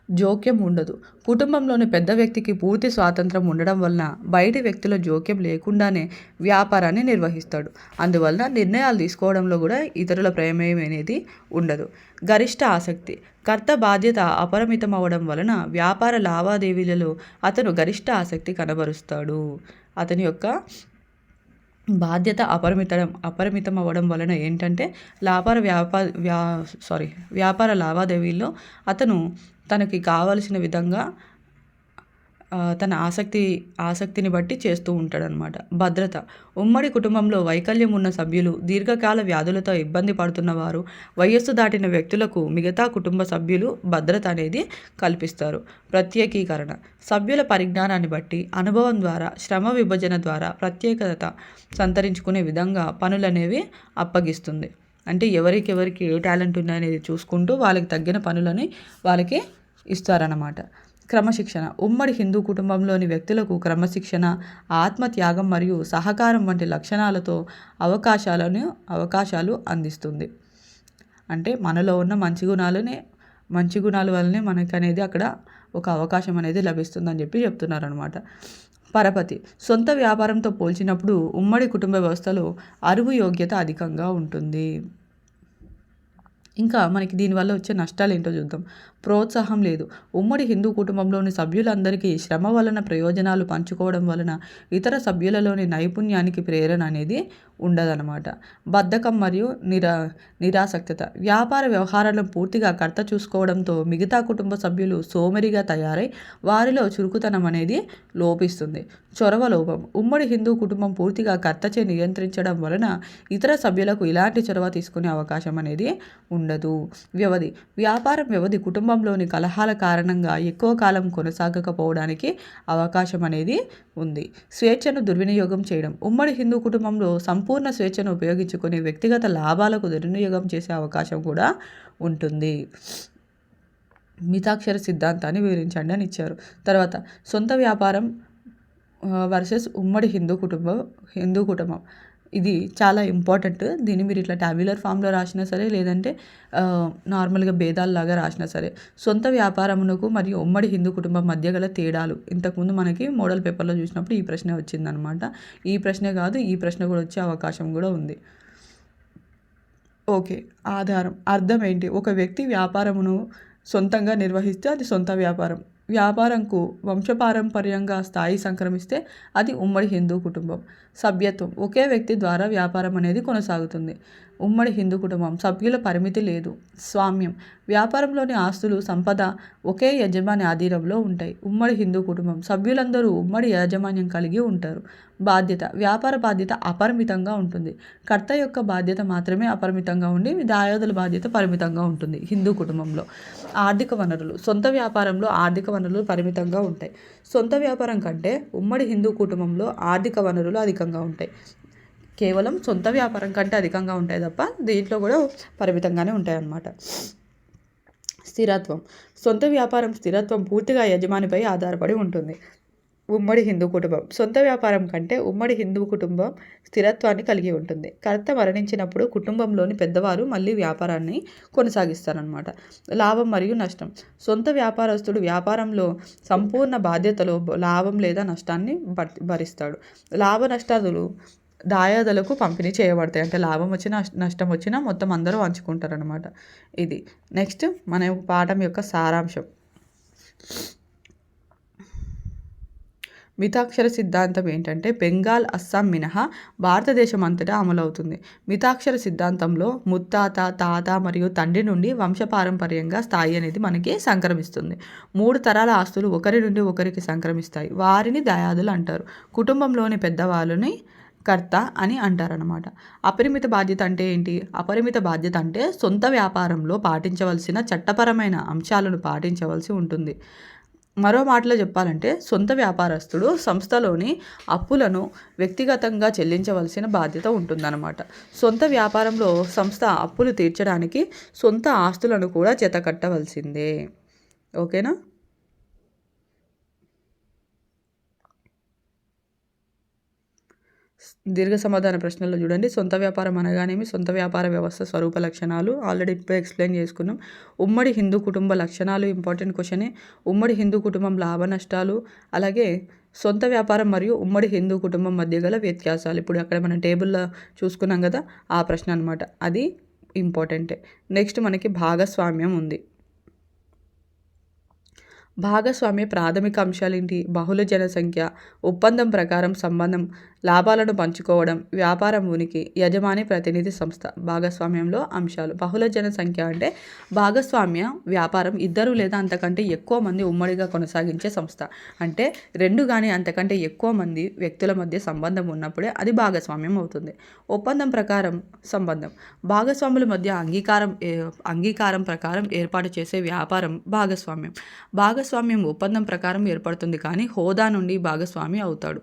జోక్యం ఉండదు. కుటుంబంలోని పెద్ద వ్యక్తికి పూర్తి స్వాతంత్రం ఉండడం వలన బయటి వ్యక్తుల జోక్యం లేకుండానే వ్యాపారాన్ని నిర్వహిస్తాడు. అందువలన నిర్ణయాలు తీసుకోవడంలో కూడా ఇతరుల ప్రమేయం అనేది ఉండదు. గరిష్ట ఆసక్తి. కర్త బాధ్యత అపరిమితం అవ్వడం వలన వ్యాపార లావాదేవీలలో అతను గరిష్ట ఆసక్తి కనబరుస్తాడు. అతని యొక్క బాధ్యత అపరిమితం అవ్వడం వలన ఏంటంటే వ్యాపార లావాదేవీల్లో అతను తనకి కావలసిన విధంగా తన ఆసక్తిని బట్టి చేస్తూ ఉంటాడనమాట. భద్రత. ఉమ్మడి కుటుంబంలో వైకల్యం ఉన్న సభ్యులు, దీర్ఘకాల వ్యాధులతో ఇబ్బంది పడుతున్నవారు, వయస్సు దాటిన వ్యక్తులకు మిగతా కుటుంబ సభ్యులు భద్రత అనేది కల్పిస్తారు. ప్రత్యేకీకరణ. సభ్యుల పరిజ్ఞానాన్ని బట్టి, అనుభవం ద్వారా, శ్రమ విభజన ద్వారా ప్రత్యేకత సంతరించుకునే విధంగా పనులనేవి అప్పగిస్తుంది. అంటే ఎవరికి ఏ టాలెంట్ ఉందనేది చూసుకుంటూ వాళ్ళకి తగ్గిన పనులని వాళ్ళకి ఇస్తారన్నమాట. క్రమశిక్షణ. ఉమ్మడి హిందూ కుటుంబంలోని వ్యక్తులకు క్రమశిక్షణ, ఆత్మత్యాగం మరియు సహకారం వంటి లక్షణాలతో అవకాశాలు అందిస్తుంది. అంటే మనలో ఉన్న మంచి గుణాల వల్లనే మనకు అనేది అక్కడ ఒక అవకాశం అనేది లభిస్తుందని చెప్తున్నారనమాట. పరపతి. సొంత వ్యాపారంతో పోల్చినప్పుడు ఉమ్మడి కుటుంబ వ్యవస్థలో అరువు యోగ్యత అధికంగా ఉంటుంది. ఇంకా మనకి దీనివల్ల వచ్చే నష్టాలు ఏంటో చూద్దాం. ప్రోత్సాహం లేదు. ఉమ్మడి హిందూ కుటుంబంలోని సభ్యులందరికీ శ్రమ వలన ప్రయోజనాలు పంచుకోవడం వలన ఇతర సభ్యులలోని నైపుణ్యానికి ప్రేరణ అనేది ఉండదన్నమాట. బద్ధకం మరియు నిరాసక్తత. వ్యాపార వ్యవహారాలను పూర్తిగా కర్త చూసుకోవడంతో మిగతా కుటుంబ సభ్యులు సోమరిగా తయారై వారిలో చురుకుతనం అనేది లోపిస్తుంది. చొరవ లోపం. ఉమ్మడి హిందూ కుటుంబం పూర్తిగా కర్తచే నియంత్రించడం వలన ఇతర సభ్యులకు ఇలాంటి చొరవ తీసుకునే అవకాశం అనేది ఉండదు. వ్యవధి. వ్యాపారం వ్యవధి కుటుంబంలోని కలహాల కారణంగా ఎక్కువ కాలం కొనసాగకపోవడానికి అవకాశం అనేది ఉంది. స్వేచ్ఛను దుర్వినియోగం చేయడం. ఉమ్మడి హిందూ కుటుంబంలో సంపూర్ణ స్వేచ్ఛను ఉపయోగించుకొని వ్యక్తిగత లాభాలకు దుర్వినియోగం చేసే అవకాశం కూడా ఉంటుంది. మితాక్షర సిద్ధాంతాన్ని వివరించండి అని ఇచ్చారు. తర్వాత సొంత వ్యాపారం వర్సెస్ ఉమ్మడి హిందూ కుటుంబం. ఇది చాలా ఇంపార్టెంట్. దీన్ని మీరు ఇట్లా టాబ్యులర్ ఫామ్లో రాసినా సరే, లేదంటే నార్మల్గా భేదాల్లాగా రాసినా సరే. సొంత వ్యాపారమునకు మరియు ఉమ్మడి హిందూ కుటుంబం మధ్య గల తేడాలు. ఇంతకుముందు మనకి మోడల్ పేపర్లో చూసినప్పుడు ఈ ప్రశ్న వచ్చిందనమాట. ఈ ప్రశ్నే కాదు, ఈ ప్రశ్న కూడా వచ్చే అవకాశం కూడా ఉంది. ఓకే. ఆధారం. అర్థం ఏంటి? ఒక వ్యక్తి వ్యాపారమును సొంతంగా నిర్వహిస్తే అది సొంత వ్యాపారం. వ్యాపారంకు వంశపారంపర్యంగా స్థాయి సంక్రమిస్తే అది ఉమ్మడి హిందూ కుటుంబం. సభ్యత్వం. ఒకే వ్యక్తి ద్వారా వ్యాపారం అనేది కొనసాగుతుంది. ఉమ్మడి హిందూ కుటుంబం. సభ్యుల పరిమితి లేదు. స్వామ్యం. వ్యాపారంలోని ఆస్తులు, సంపద ఒకే యజమాని ఆధీనంలో ఉంటాయి. ఉమ్మడి హిందూ కుటుంబం. సభ్యులందరూ ఉమ్మడి యాజమాన్యం కలిగి ఉంటారు. బాధ్యత. వ్యాపార బాధ్యత అపరిమితంగా ఉంటుంది. కర్త యొక్క బాధ్యత మాత్రమే అపరిమితంగా ఉండి దాయాదుల బాధ్యత పరిమితంగా ఉంటుంది హిందూ కుటుంబంలో. ఆర్థిక వనరులు. సొంత వ్యాపారంలో ఆర్థిక వనరులు పరిమితంగా ఉంటాయి. సొంత వ్యాపారం కంటే ఉమ్మడి హిందూ కుటుంబంలో ఆర్థిక వనరులు అధికంగా ఉంటాయి. కేవలం సొంత వ్యాపారం కంటే అధికంగా ఉంటాయి తప్ప దీంట్లో కూడా పరిమితంగానే ఉంటాయి అన్నమాట. స్థిరత్వం. సొంత వ్యాపారం స్థిరత్వం పూర్తిగా యజమానిపై ఆధారపడి ఉంటుంది. ఉమ్మడి హిందూ కుటుంబం. సొంత వ్యాపారం కంటే ఉమ్మడి హిందూ కుటుంబం స్థిరత్వాన్ని కలిగి ఉంటుంది. కర్త మరణించినప్పుడు కుటుంబంలోని పెద్దవారు మళ్ళీ వ్యాపారాన్ని కొనసాగిస్తారనమాట. లాభం మరియు నష్టం. సొంత వ్యాపారస్తుడు వ్యాపారంలో సంపూర్ణ బాధ్యతలో లాభం లేదా నష్టాన్ని భరిస్తాడు. లాభ నష్టాలు దాయాదులకు పంపిణీ చేయబడతాయి. అంటే లాభం వచ్చినా నష్టం వచ్చినా మొత్తం అందరూ పంచుకుంటారనమాట. ఇది నెక్స్ట్ మన పాఠం యొక్క సారాంశం. మితాక్షర సిద్ధాంతం ఏంటంటే బెంగాల్, అస్సాం మినహా భారతదేశం అంతటా అమలవుతుంది. మితాక్షర సిద్ధాంతంలో ముత్తాత, తాత మరియు తండ్రి నుండి వంశపారంపర్యంగా స్థాయి అనేది మనకి సంక్రమిస్తుంది. 3 తరాల ఆస్తులు ఒకరి నుండి ఒకరికి సంక్రమిస్తాయి. వారిని దాయాదులు అంటారు. కుటుంబంలోని పెద్దవాళ్ళని కర్త అని అంటారనమాట. అపరిమిత బాధ్యత అంటే ఏంటి? అపరిమిత బాధ్యత అంటే సొంత వ్యాపారంలో పాటించవలసిన చట్టపరమైన అంశాలను పాటించవలసి ఉంటుంది. మరో మాటలో చెప్పాలంటే సొంత వ్యాపారస్తుడు సంస్థలోని అప్పులను వ్యక్తిగతంగా చెల్లించవలసిన బాధ్యత ఉంటుందన్నమాట. సొంత వ్యాపారంలో సంస్థ అప్పులు తీర్చడానికి సొంత ఆస్తులను కూడా జతకట్టవలసిందే. ఓకేనా? దీర్ఘ సమాధాన ప్రశ్నల్లో చూడండి, సొంత వ్యాపారం అనగానేమి, సొంత వ్యాపార వ్యవస్థ స్వరూప లక్షణాలు ఆల్రెడీ ఇప్పుడే ఎక్స్ప్లెయిన్ చేసుకున్నాం. ఉమ్మడి హిందూ కుటుంబ లక్షణాలు ఇంపార్టెంట్ క్వశ్చనే. ఉమ్మడి హిందూ కుటుంబం లాభ నష్టాలు, అలాగే సొంత వ్యాపారం మరియు ఉమ్మడి హిందూ కుటుంబం మధ్య గల వ్యత్యాసాలు. ఇప్పుడు అక్కడ మనం టేబుల్లో చూసుకున్నాం కదా, ఆ ప్రశ్న అనమాట, అది ఇంపార్టెంటే. నెక్స్ట్ మనకి భాగస్వామ్యం ఉంది. భాగస్వామ్య ప్రాథమిక అంశాలేంటి? బహుళ జనసంఖ్య, ఒప్పందం ప్రకారం సంబంధం, లాభాలను పంచుకోవడం, వ్యాపారం ఉనికి, యజమాని ప్రతినిధి సంస్థ. భాగస్వామ్యంలో అంశాలు. బహుళ జనసంఖ్య అంటే భాగస్వామ్య వ్యాపారం ఇద్దరు లేదా అంతకంటే ఎక్కువ మంది ఉమ్మడిగా కొనసాగించే సంస్థ. అంటే రెండు కానీ అంతకంటే ఎక్కువ మంది వ్యక్తుల మధ్య సంబంధం ఉన్నప్పుడే అది భాగస్వామ్యం అవుతుంది. ఒప్పందం ప్రకారం సంబంధం, భాగస్వాముల మధ్య అంగీకారం ప్రకారం ఏర్పాటు చేసే వ్యాపారం భాగస్వామ్యం. భాగస్వామ్యం ఒప్పందం ప్రకారం ఏర్పడుతుంది కానీ హోదా నుండి భాగస్వామి అవుతాడు.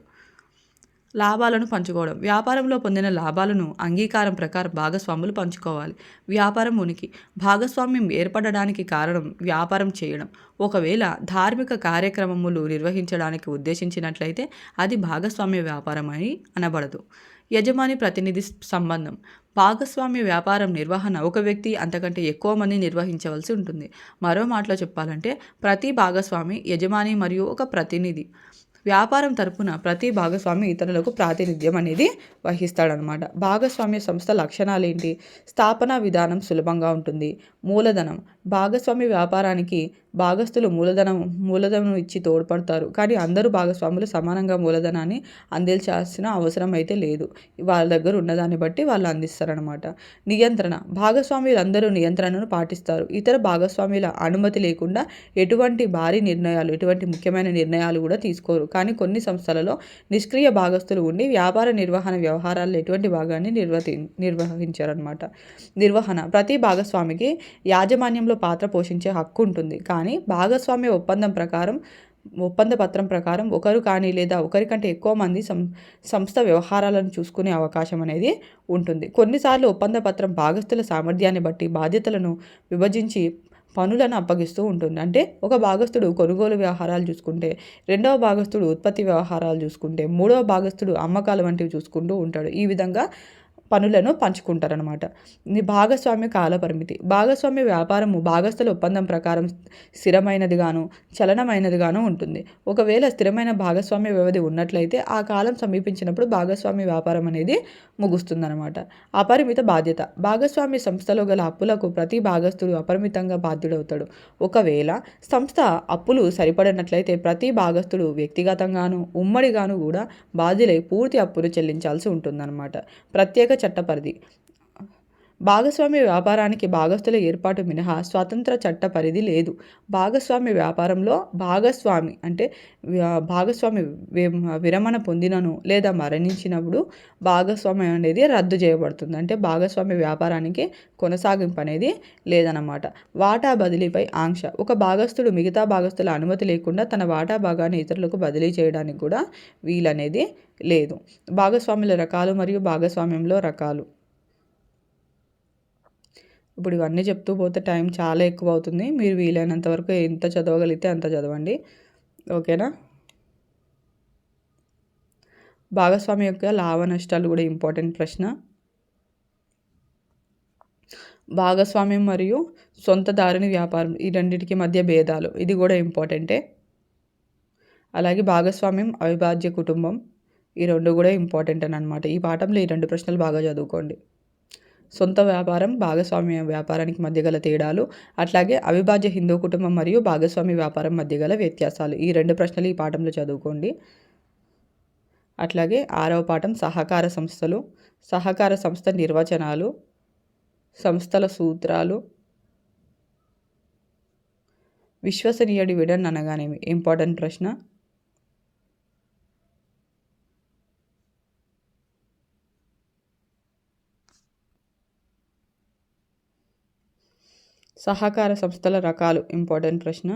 లాభాలను పంచుకోవడం, వ్యాపారంలో పొందిన లాభాలను అంగీకారం ప్రకారం భాగస్వాములు పంచుకోవాలి. వ్యాపారం ఉనికి, భాగస్వామ్యం ఏర్పడడానికి కారణం వ్యాపారం చేయడం. ఒకవేళ ధార్మిక కార్యక్రమములు నిర్వహించడానికి ఉద్దేశించినట్లయితే అది భాగస్వామ్య వ్యాపారం అని అనబడదు. యజమాని ప్రతినిధి సంబంధం, భాగస్వామ్య వ్యాపారం నిర్వహణ ఒక వ్యక్తి అంతకంటే ఎక్కువ మంది నిర్వహించవలసి ఉంటుంది. మరో మాటలో చెప్పాలంటే ప్రతి భాగస్వామి యజమాని మరియు ఒక ప్రతినిధి. వ్యాపారం తరపున ప్రతి భాగస్వామి ఇతరులకు ప్రాతినిధ్యం అనేది వహిస్తాడనమాట. భాగస్వామ్య సంస్థ లక్షణాలు ఏంటి? స్థాపన విధానం సులభంగా ఉంటుంది. మూలధనం, భాగస్వామి వ్యాపారానికి భాగస్థులు మూలధనం ఇచ్చి తోడ్పడతారు, కానీ అందరూ భాగస్వాములు సమానంగా మూలధనాన్ని అందించాల్సిన అవసరం అయితే లేదు. వాళ్ళ దగ్గర ఉన్నదాన్ని బట్టి వాళ్ళు అందిస్తారనమాట. నియంత్రణ, భాగస్వాములందరూ నియంత్రణను పాటిస్తారు. ఇతర భాగస్వాముల అనుమతి లేకుండా ఎటువంటి ఎటువంటి ముఖ్యమైన నిర్ణయాలు కూడా తీసుకోరు. కానీ కొన్ని సంస్థలలో నిష్క్రియ భాగస్థులు ఉండి వ్యాపార నిర్వహణ వ్యవహారాల్లో ఎటువంటి భాగాన్ని నిర్వహించారనమాట. నిర్వహణ, ప్రతి భాగస్వామికి యాజమాన్యంలో పాత్ర పోషించే హక్కు ఉంటుంది, కానీ భాగస్వామ్య ఒప్పంద పత్రం ప్రకారం ఒకరు కానీ లేదా ఒకరికంటే ఎక్కువ మంది సంస్థ వ్యవహారాలను చూసుకునే అవకాశం అనేది ఉంటుంది. కొన్నిసార్లు ఒప్పంద పత్రం భాగస్థుల సామర్థ్యాన్ని బట్టి బాధ్యతలను విభజించి పనులను అప్పగిస్తూ ఉంటుంది. అంటే ఒక భాగస్థుడు కొనుగోలు వ్యవహారాలు చూసుకుంటే, రెండవ భాగస్థుడు ఉత్పత్తి వ్యవహారాలు చూసుకుంటే, మూడవ భాగస్థుడు అమ్మకాలు వంటివి చూసుకుంటూ ఉంటాడు. ఈ విధంగా పనులను పంచుకుంటారనమాట. భాగస్వామ్య కాల పరిమితి, భాగస్వామ్య వ్యాపారము భాగస్థుల ఒప్పందం ప్రకారం స్థిరమైనదిగాను చలనమైనదిగాను ఉంటుంది. ఒకవేళ స్థిరమైన భాగస్వామ్య వ్యవధి ఉన్నట్లయితే ఆ కాలం సమీపించినప్పుడు భాగస్వామ్య వ్యాపారం అనేది ముగుస్తుందన్నమాట. అపరిమిత బాధ్యత, భాగస్వామ్య సంస్థలో గల అప్పులకు ప్రతి భాగస్థుడు అపరిమితంగా బాధ్యుడవుతాడు. ఒకవేళ సంస్థ అప్పులు సరిపడినట్లయితే ప్రతి భాగస్థుడు వ్యక్తిగతంగాను ఉమ్మడిగాను కూడా బాధ్యులై పూర్తి అప్పులు చెల్లించాల్సి ఉంటుందన్నమాట. ప్రత్యేక చట్ట పరిధి, భాగస్వామ్య వ్యాపారానికి భాగస్థుల ఏర్పాటు మినహా స్వతంత్ర చట్ట పరిధి లేదు. భాగస్వామ్య వ్యాపారంలో భాగస్వామి విరమణ పొందినను లేదా మరణించినప్పుడు భాగస్వామ్యం అనేది రద్దు చేయబడుతుంది. అంటే భాగస్వామ్య వ్యాపారానికి కొనసాగింపు అనేది లేదన్నమాట. వాటా బదిలీపై ఆంక్ష, ఒక భాగస్థుడు మిగతా భాగస్థుల అనుమతి లేకుండా తన వాటా భాగాన్ని ఇతరులకు బదిలీ చేయడానికి కూడా వీలనేది లేదు. భాగస్వామ్యుల రకాలు మరియు భాగస్వామ్యంలో రకాలు. ఇప్పుడు ఇవన్నీ చెప్తూ పోతే టైం చాలా ఎక్కువ అవుతుంది. మీరు వీలైనంత వరకు ఎంత చదవగలిగితే అంత చదవండి. ఓకేనా? భాగస్వామి యొక్క లాభ నష్టాలు కూడా ఇంపార్టెంట్ ప్రశ్న. భాగస్వామ్యం మరియు సొంతదారుని వ్యాపారం, ఈ రెండింటికి మధ్య భేదాలు, ఇది కూడా ఇంపార్టెంటే. అలాగే భాగస్వామ్యం, అవిభాజ్య కుటుంబం, ఈ రెండు కూడా ఇంపార్టెంట్ అని అనమాట. ఈ పాఠంలో ఈ రెండు ప్రశ్నలు బాగా చదువుకోండి. సొంత వ్యాపారం, భాగస్వామ్య వ్యాపారానికి మధ్య గల తేడాలు, అట్లాగే అవిభాజ్య హిందూ కుటుంబం మరియు భాగస్వామ్య వ్యాపారం మధ్య గల వ్యత్యాసాలు, ఈ రెండు ప్రశ్నలు ఈ పాఠంలో చదువుకోండి. అట్లాగే 6వ పాఠం సహకార సంస్థలు, సహకార సంస్థ నిర్వచనాలు, సంస్థల సూత్రాలు, విశ్వసనీయ డివిడెండ్ అనగానేమి, ఇంపార్టెంట్ ప్రశ్న. సహకార సంస్థల రకాలు, ఇంపార్టెంట్ ప్రశ్న.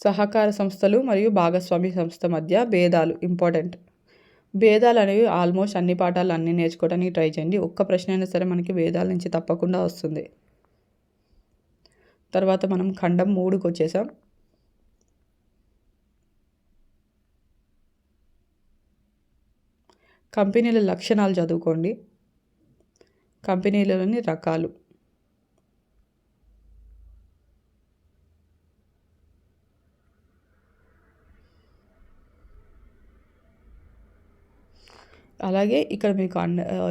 సహకార సంస్థలు మరియు భాగస్వామి సంస్థ మధ్య భేదాలు ఇంపార్టెంట్. భేదాలు అనేవి ఆల్మోస్ట్ అన్ని పాఠాలు అన్నీ నేర్చుకోవడానికి ట్రై చేయండి. ఒక్క ప్రశ్న అయినా సరే మనకి భేదాల నుంచి తప్పకుండా వస్తుంది. తర్వాత మనం ఖండం 3కి వచ్చేసాం. కంపెనీల లక్షణాలు చదువుకోండి. కంపెనీలలోని రకాలు, అలాగే ఇక్కడ మీకు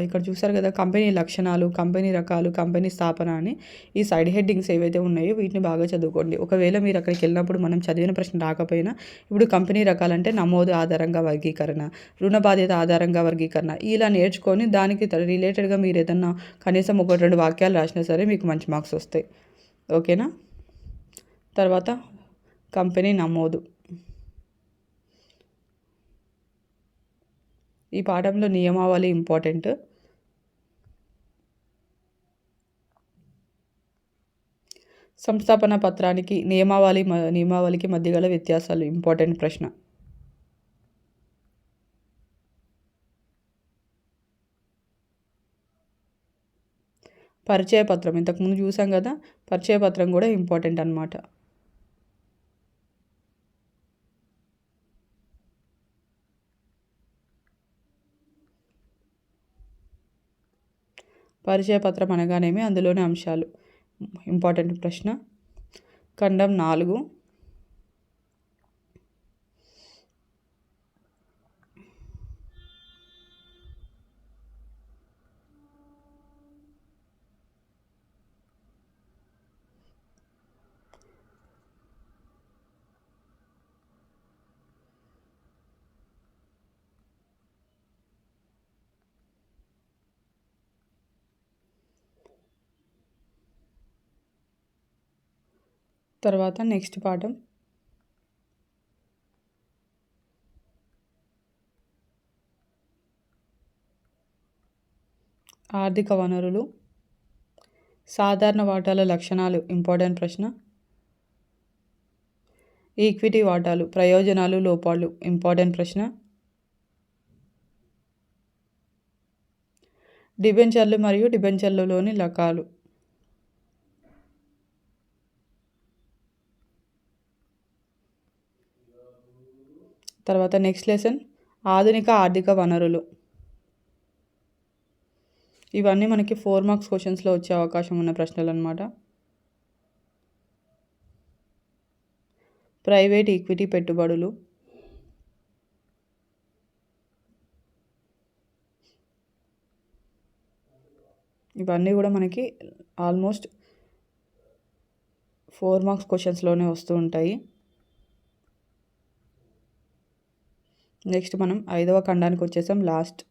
ఇక్కడ చూసారు కదా కంపెనీ లక్షణాలు, కంపెనీ రకాలు, కంపెనీ స్థాపన అని ఈ సైడ్ హెడ్డింగ్స్ ఏవైతే ఉన్నాయో వీటిని బాగా చదువుకోండి. ఒకవేళ మీరు అక్కడికి వెళ్ళినప్పుడు మనం చదివిన ప్రశ్న రాకపోయినా ఇప్పుడు కంపెనీ రకాలంటే నమోదు ఆధారంగా వర్గీకరణ, రుణ బాధ్యత ఆధారంగా వర్గీకరణ ఇలా నేర్చుకొని దానికి రిలేటెడ్గా మీరు ఏదన్నా కనీసం 1-2 వాక్యాలు రాసినా సరే మీకు మంచి మార్క్స్ వస్తాయి. ఓకేనా. తర్వాత కంపెనీ నమోదు. ఈ పాఠంలో నియమావళి ఇంపార్టెంట్. సంస్థాపన పత్రానికి నియమావళికి మధ్య గల వ్యత్యాసాలు ఇంపార్టెంట్ ప్రశ్న. పరిచయ పత్రం ఇంతకుముందు చూసాం కదా, పరిచయ పత్రం కూడా ఇంపార్టెంట్ అన్నమాట. పరిచయ పత్రం అనగానేమి, అందులోని అంశాలు ఇంపార్టెంట్ ప్రశ్న. ఖండం 4. తర్వాత నెక్స్ట్ పాఠం ఆర్థిక వనరులు. సాధారణ వాటాల లక్షణాలు ఇంపార్టెంట్ ప్రశ్న. ఈక్విటీ వాటాలు ప్రయోజనాలు, లోపాలు ఇంపార్టెంట్ ప్రశ్న. డిబెంచర్లు మరియు డిబెంచర్లలోని రకాలు. తర్వాత నెక్స్ట్ లెసన్ ఆధునిక ఆర్థిక వనరులు. ఇవన్నీ మనకి 4 మార్క్స్ క్వశ్చన్స్లో వచ్చే అవకాశం ఉన్న ప్రశ్నలు అన్నమాట. ప్రైవేట్ ఈక్విటీ పెట్టుబడులు, ఇవన్నీ కూడా మనకి ఆల్మోస్ట్ 4 మార్క్స్ క్వశ్చన్స్లోనే వస్తూ ఉంటాయి. నెక్స్ట్ మనం 5వ ఖండానికి వచ్చేసాం. లాస్ట్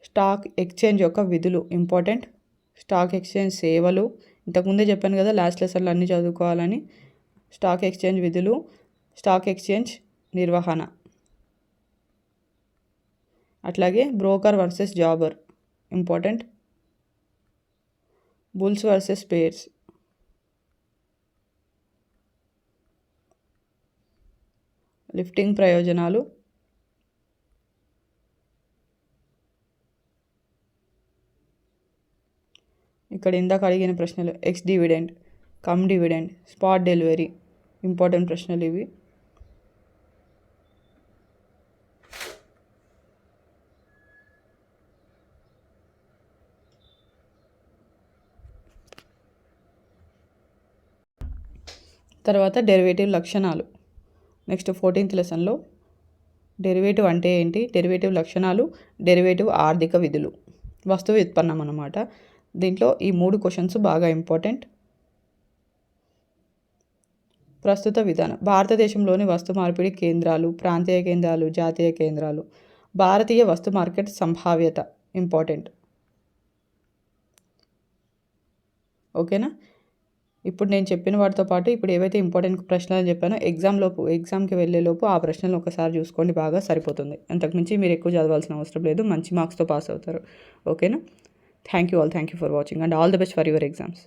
స్టాక్ ఎక్స్చేంజ్ యొక్క విధులు ఇంపార్టెంట్. స్టాక్ ఎక్స్చేంజ్ సేవలు ఇంతకుముందే చెప్పాను కదా లాస్ట్ లెసన్లో అన్నీ చదువుకోవాలని. స్టాక్ ఎక్స్చేంజ్ విధులు, స్టాక్ ఎక్స్చేంజ్ నిర్వహణ, అట్లాగే broker versus Jaber important. Bulls versus bears, lifting ప్రయోజనాలు, ఇక్కడ ఇందాక అడిగిన ప్రశ్నలు X dividend, come dividend, spot delivery important ప్రశ్నలు ఇవి. తర్వాత డెరివేటివ్ లక్షణాలు. నెక్స్ట్ 14th లెసన్లో డెరివేటివ్ అంటే ఏంటి, డెరివేటివ్ లక్షణాలు, డెరివేటివ్ ఆర్థిక విధులు, వస్తువు ఉత్పన్నం అన్నమాట. దీంట్లో ఈ 3 క్వశ్చన్స్ బాగా ఇంపార్టెంట్. ప్రస్తుత విధానం. భారతదేశంలోని వస్తు మార్పిడి కేంద్రాలు, ప్రాంతీయ కేంద్రాలు, జాతీయ కేంద్రాలు. భారతీయ వస్తు మార్కెట్ సంభావ్యత ఇంపార్టెంట్. ఓకేనా. ఇప్పుడు నేను చెప్పిన వాటితో పాటు ఇప్పుడు ఏవైతే ఇంపార్టెంట్ ప్రశ్నలు చెప్పానో ఎగ్జామ్కి వెళ్ళేలోపు ఆ ప్రశ్నలు ఒకసారి చూసుకోండి, బాగా సరిపోతుంది. అంతకుమించి మీరు ఎక్కువ చదవాల్సిన అవసరం లేదు, మంచి మార్క్స్తో పాస్ అవుతారు. ఓకేనా. Thank you all, thank you for watching and all the best for your exams.